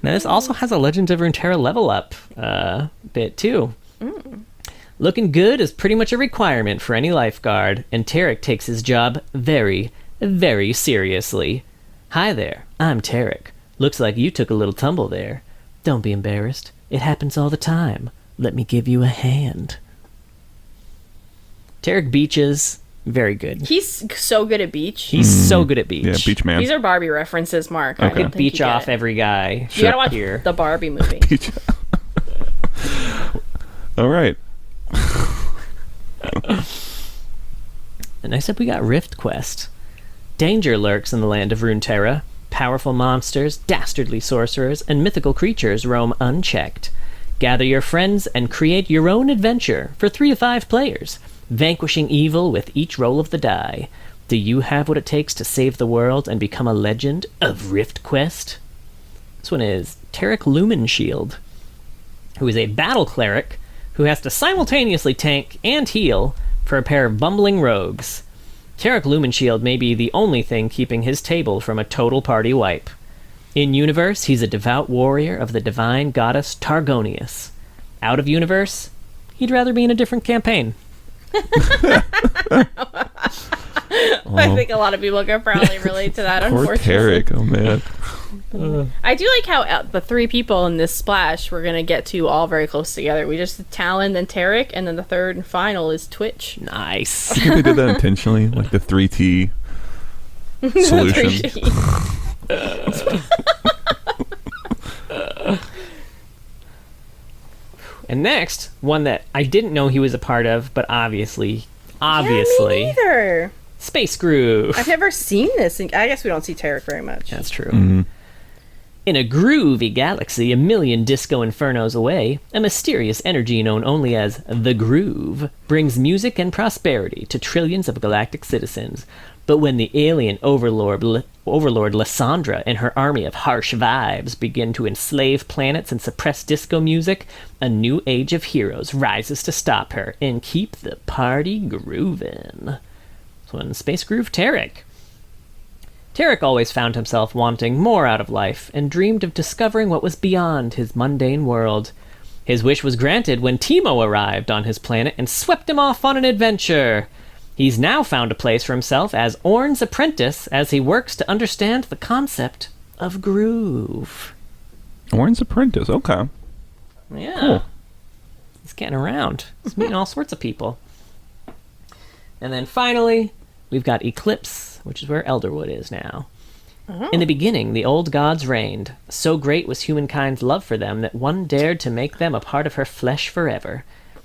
Now this also has a Legends of Runeterra level up bit too. Looking good is pretty much a requirement for any lifeguard, and Taric takes his job very, very seriously. Hi there, I'm Taric. Looks like you took a little tumble there. Don't be embarrassed. It happens all the time. Let me give you a hand. Taric beaches, very good. He's so good at beach. He's so good at beach. Yeah, beach man. These are Barbie references, Mark. Okay. I don't think Beach you get off it. every guy. You gotta watch here. the Barbie movie. Beach. All right. And next up we got Rift Quest. Danger lurks in the land of Runeterra. Powerful monsters, dastardly sorcerers, and mythical creatures roam unchecked. Gather your friends and create your own adventure for 3 to 5 players, vanquishing evil with each roll of the die. Do you have what it takes to save the world and become a legend of Rift Quest? This one is Taric Lumen Shield, who is a battle cleric who has to simultaneously tank and heal for a pair of bumbling rogues. Taric Lumen Shield may be the only thing keeping his table from a total party wipe. In universe, he's a devout warrior of the divine goddess Targonius. Out of universe, he'd rather be in a different campaign. I think a lot of people can probably relate to that, Poor unfortunately. Taric. Oh man. I do like how the 3 people in this splash we're going to get to all very close together. We just Talon, then Taric, and then the third and final is Twitch. Nice. I think they did that intentionally, like the 3T solution. And next, one that I didn't know he was a part of, but obviously, Yeah, me neither. Space Groove. I've never seen this. I guess we don't see Taric very much. That's true. Mhm. In a groovy galaxy a million disco infernos away, a mysterious energy known only as the Groove brings music and prosperity to trillions of galactic citizens. But when the alien overlord Lysandra and her army of harsh vibes begin to enslave planets and suppress disco music, a new age of heroes rises to stop her and keep the party groovin'. So in Space Groove, Taric. Taric always found himself wanting more out of life and dreamed of discovering what was beyond his mundane world. His wish was granted when Teemo arrived on his planet and swept him off on an adventure. He's now found a place for himself as Ornn's apprentice as he works to understand the concept of groove. Ornn's apprentice. Okay. Yeah. Cool. He's getting around. He's meeting all sorts of people. And then finally, we've got Eclipse, which is where Elderwood is now. In the beginning, the old gods reigned. So great was humankind's love for them that one dared to make them a part of her flesh forever.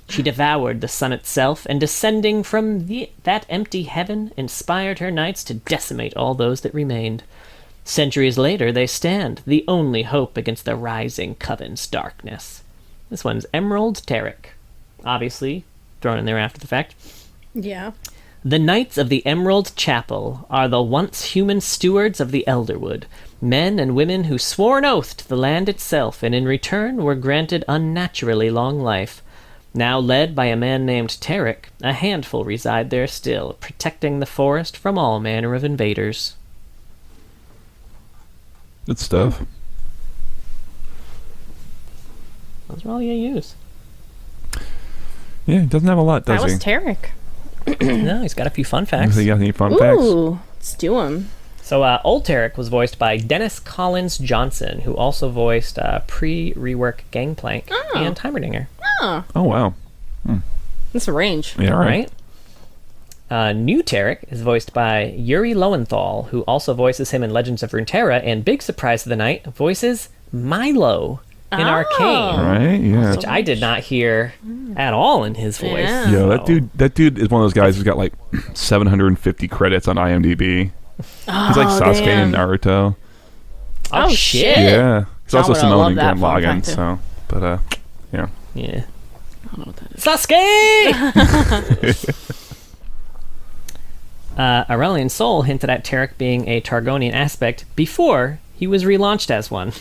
She devoured the sun itself, and descending from that empty heaven, inspired her knights to decimate all those that remained. Centuries later, they stand, the only hope against the rising Coven's darkness. This one's Emerald Taric. Obviously, thrown in there after the fact. Yeah. The Knights of the Emerald Chapel are the once human stewards of the Elderwood, men and women who swore an oath to the land itself and in return were granted unnaturally long life. Now led by a man named Taric, a handful reside there still, protecting the forest from all manner of invaders. Good stuff. Those are all you use. Yeah, he doesn't have a lot, does That was he? Taric. No, he's got a few fun facts. So you got any fun facts? Ooh, let's do them. So, old Taric was voiced by Dennis Collins Johnson, who also voiced pre-rework Gangplank and Heimerdinger. Oh, Oh wow. that's a range. Yeah, all right. New Taric is voiced by Yuri Lowenthal, who also voices him in Legends of Runeterra, and big surprise of the night, voices Milo in Arcane, All right. Yeah. which I did not hear at all in his voice. Yeah. Yeah, that dude is one of those guys who's got like 750 credits on IMDb. He's like Sasuke damn. and Naruto. Oh, shit! Yeah. He's John also would Simone love and that Gurren fun Lagann, fact, too. so but yeah. Yeah. I don't know what that is. Sasuke! Aurelian Sol hinted at Taric being a Targonian aspect before he he was relaunched as one.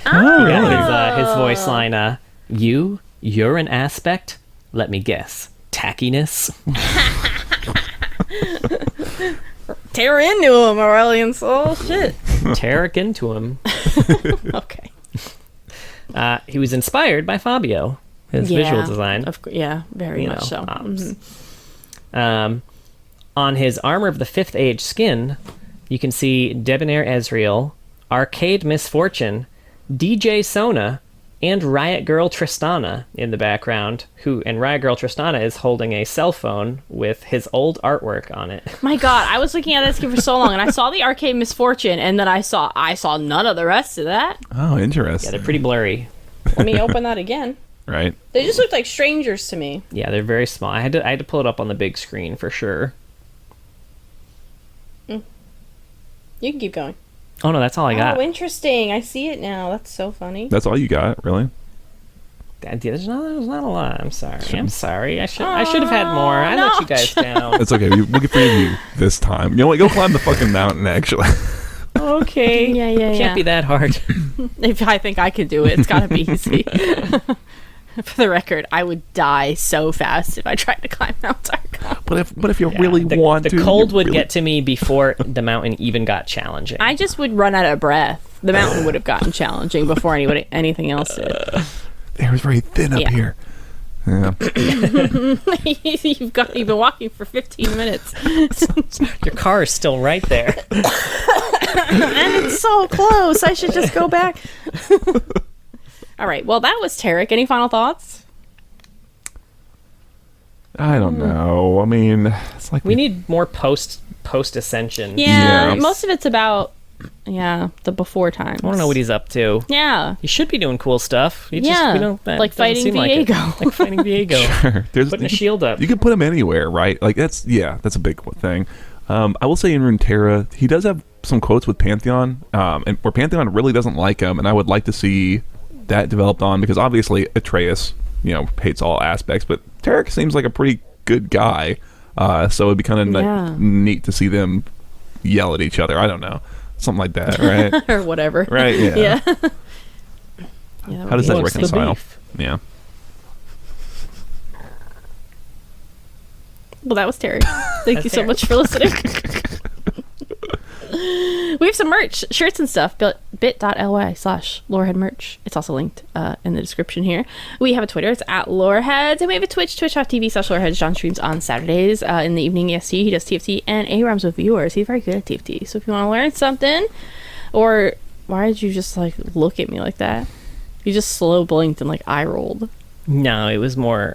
Oh, really? His voice line, you're an aspect? Let me guess. Tackiness? Tear into him, Aurelian Soul. Shit. Taric into him. Okay. He was inspired by Fabio, his visual design. Yeah, very much so. On his Armor of the Fifth Age skin, you can see Debonair Ezreal, Arcade Misfortune, DJ Sona, and Riot Girl Tristana in the background. And Riot Girl Tristana is holding a cell phone with his old artwork on it. My God, I was looking at that skin for so long, and I saw the Arcade Misfortune, and then I saw none of the rest of that. Oh, Yeah, interesting. they're pretty blurry. Let me open that again. Right. They just looked like strangers to me. Yeah, they're very small. I had to pull it up on the big screen for sure. You can keep going. Oh no, that's all I got. Oh, interesting. I see it now. That's so funny. That's all you got, really? There's not a lot. I'm sorry. I should have had more. I no. let you guys down. It's okay. We'll get free of you this time. You know what? Go climb the fucking mountain, actually. Okay. Yeah. Can't be that hard. If I think I could do it, it's gotta be easy. For the record, I would die so fast if I tried to climb Mount Tarkov. But if you really want the to... cold you would really- get to me before the mountain even got challenging. I just would run out of breath. The mountain would have gotten challenging before anything else did. It was very thin up Yeah. here. Yeah. You've been walking for 15 minutes. Your car is still right there. And it's so close. I should just go back. All right. Well, that was Taric. Any final thoughts? I don't know. I mean, it's like We need more post ascension. Yeah, Yeah. most of it's about the before times. I want to know what he's up to. Yeah. He should be doing cool stuff. He Yeah, we don't, that like doesn't fighting seem like it. Viego. Like fighting Viego. Sure. Putting a shield up. You can put him anywhere, right? Like that's a big thing. I will say in Runeterra, he does have some quotes with Pantheon, and where Pantheon really doesn't like him, and I would like to see that developed on, because obviously Atreus, hates all aspects, but Taric seems like a pretty good guy, so it'd be kind of neat to see them yell at each other. I don't know, something like that, right? Or whatever. Right? Yeah. How does that What's the reconcile? beef? Yeah. Well, that was Terry. Thank you so much for listening. We have some merch, shirts and stuff, bit.ly/loreheadmerch. It's also linked in the description here. We have a Twitter, it's @loreheads, and we have a Twitch, twitch.tv/loreheads. John streams on Saturdays in the evening EST. He does TFT and A-Rams with viewers. He's very good at TFT. So if you want to learn something, or why did you just look at me like that? You just slow blinked and eye rolled. No, it was more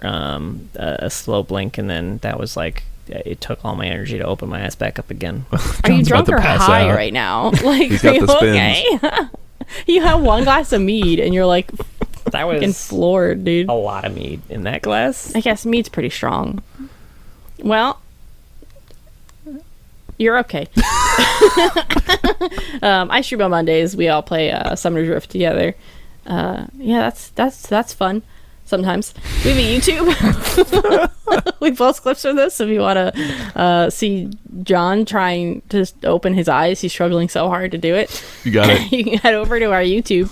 a slow blink, and then that was it took all my energy to open my ass back up again. Are you John's about drunk to or pass high out. right now? He's got the okay? You have one glass of mead and you're That fucking was floored, dude. a lot of mead in that glass. I guess mead's pretty strong. Well, you're okay. I stream on Mondays. We all play Summoner's Rift together. That's fun. Sometimes we have a YouTube. We post clips from this. If you want to see John trying to open his eyes, he's struggling so hard to do it. You got it. You can head over to our YouTube.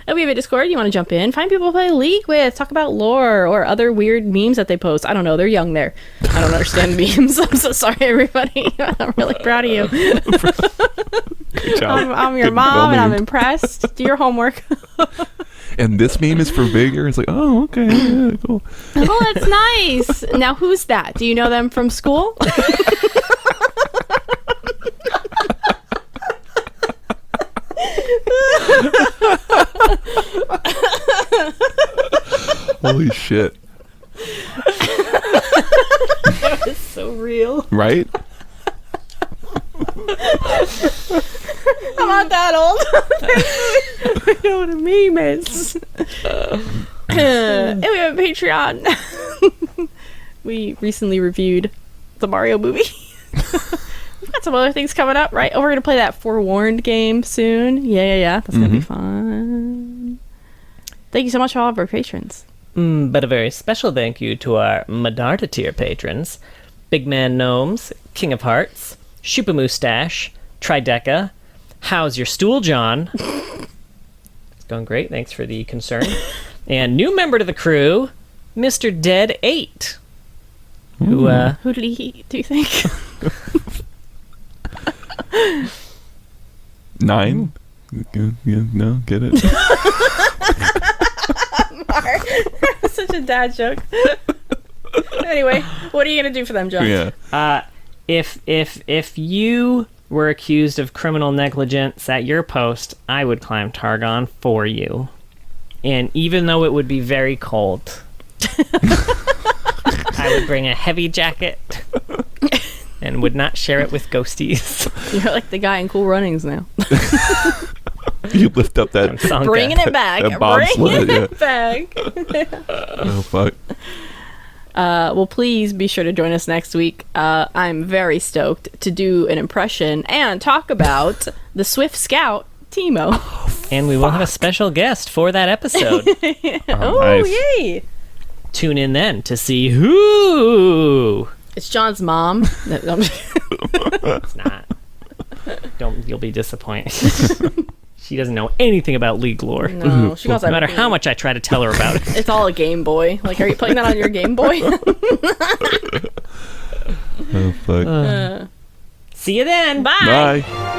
And we have a Discord. You want to jump in, find people to play League with, talk about lore or other weird memes that they post. I don't know. They're young there. I don't understand memes. I'm so sorry, everybody. I'm really proud of you. Good job. I'm your Good mom, and I'm memed. impressed. Do your homework. And this meme is for Vigor. It's oh, okay, yeah, cool. Oh, that's nice. Now, who's that? Do you know them from school? Holy shit! It's so real. Right? I'm not that old. I know what a meme is. And we have a Patreon. We recently reviewed the Mario movie. We've got some other things coming up, right? Oh, we're going to play that Forewarned game soon. Yeah. That's going to be fun. Thank you so much to all of our patrons. But a very special thank you to our Medarda tier patrons: Big Man Gnomes, King of Hearts, Shupa Moustache, Trideca, How's your stool, John? It's going great. Thanks for the concern. And new member to the crew, Mr. Dead 8. Who did he do you think? 9? No, get it? Such a dad joke. Anyway, what are you gonna do for them, John? Yeah. If you were accused of criminal negligence at your post, I would climb Targon for you. And even though it would be very cold, I would bring a heavy jacket and would not share it with ghosties. You're like the guy in Cool Runnings now. You lift up that Bringing it back. that bobsled. Bringing it back. Oh, fuck. Well, please be sure to join us next week. I'm very stoked to do an impression and talk about the Swift Scout, Timo. And we will have a special guest for that episode. Oh, nice. yay. Tune in then to see who. It's John's mom. It's not. You'll be disappointed. She doesn't know anything about League lore. No, she calls No matter how much I try to tell her about it. It's all a Game Boy. Like, are you playing that on your Game Boy? Oh, fuck. See you then. Bye. Bye.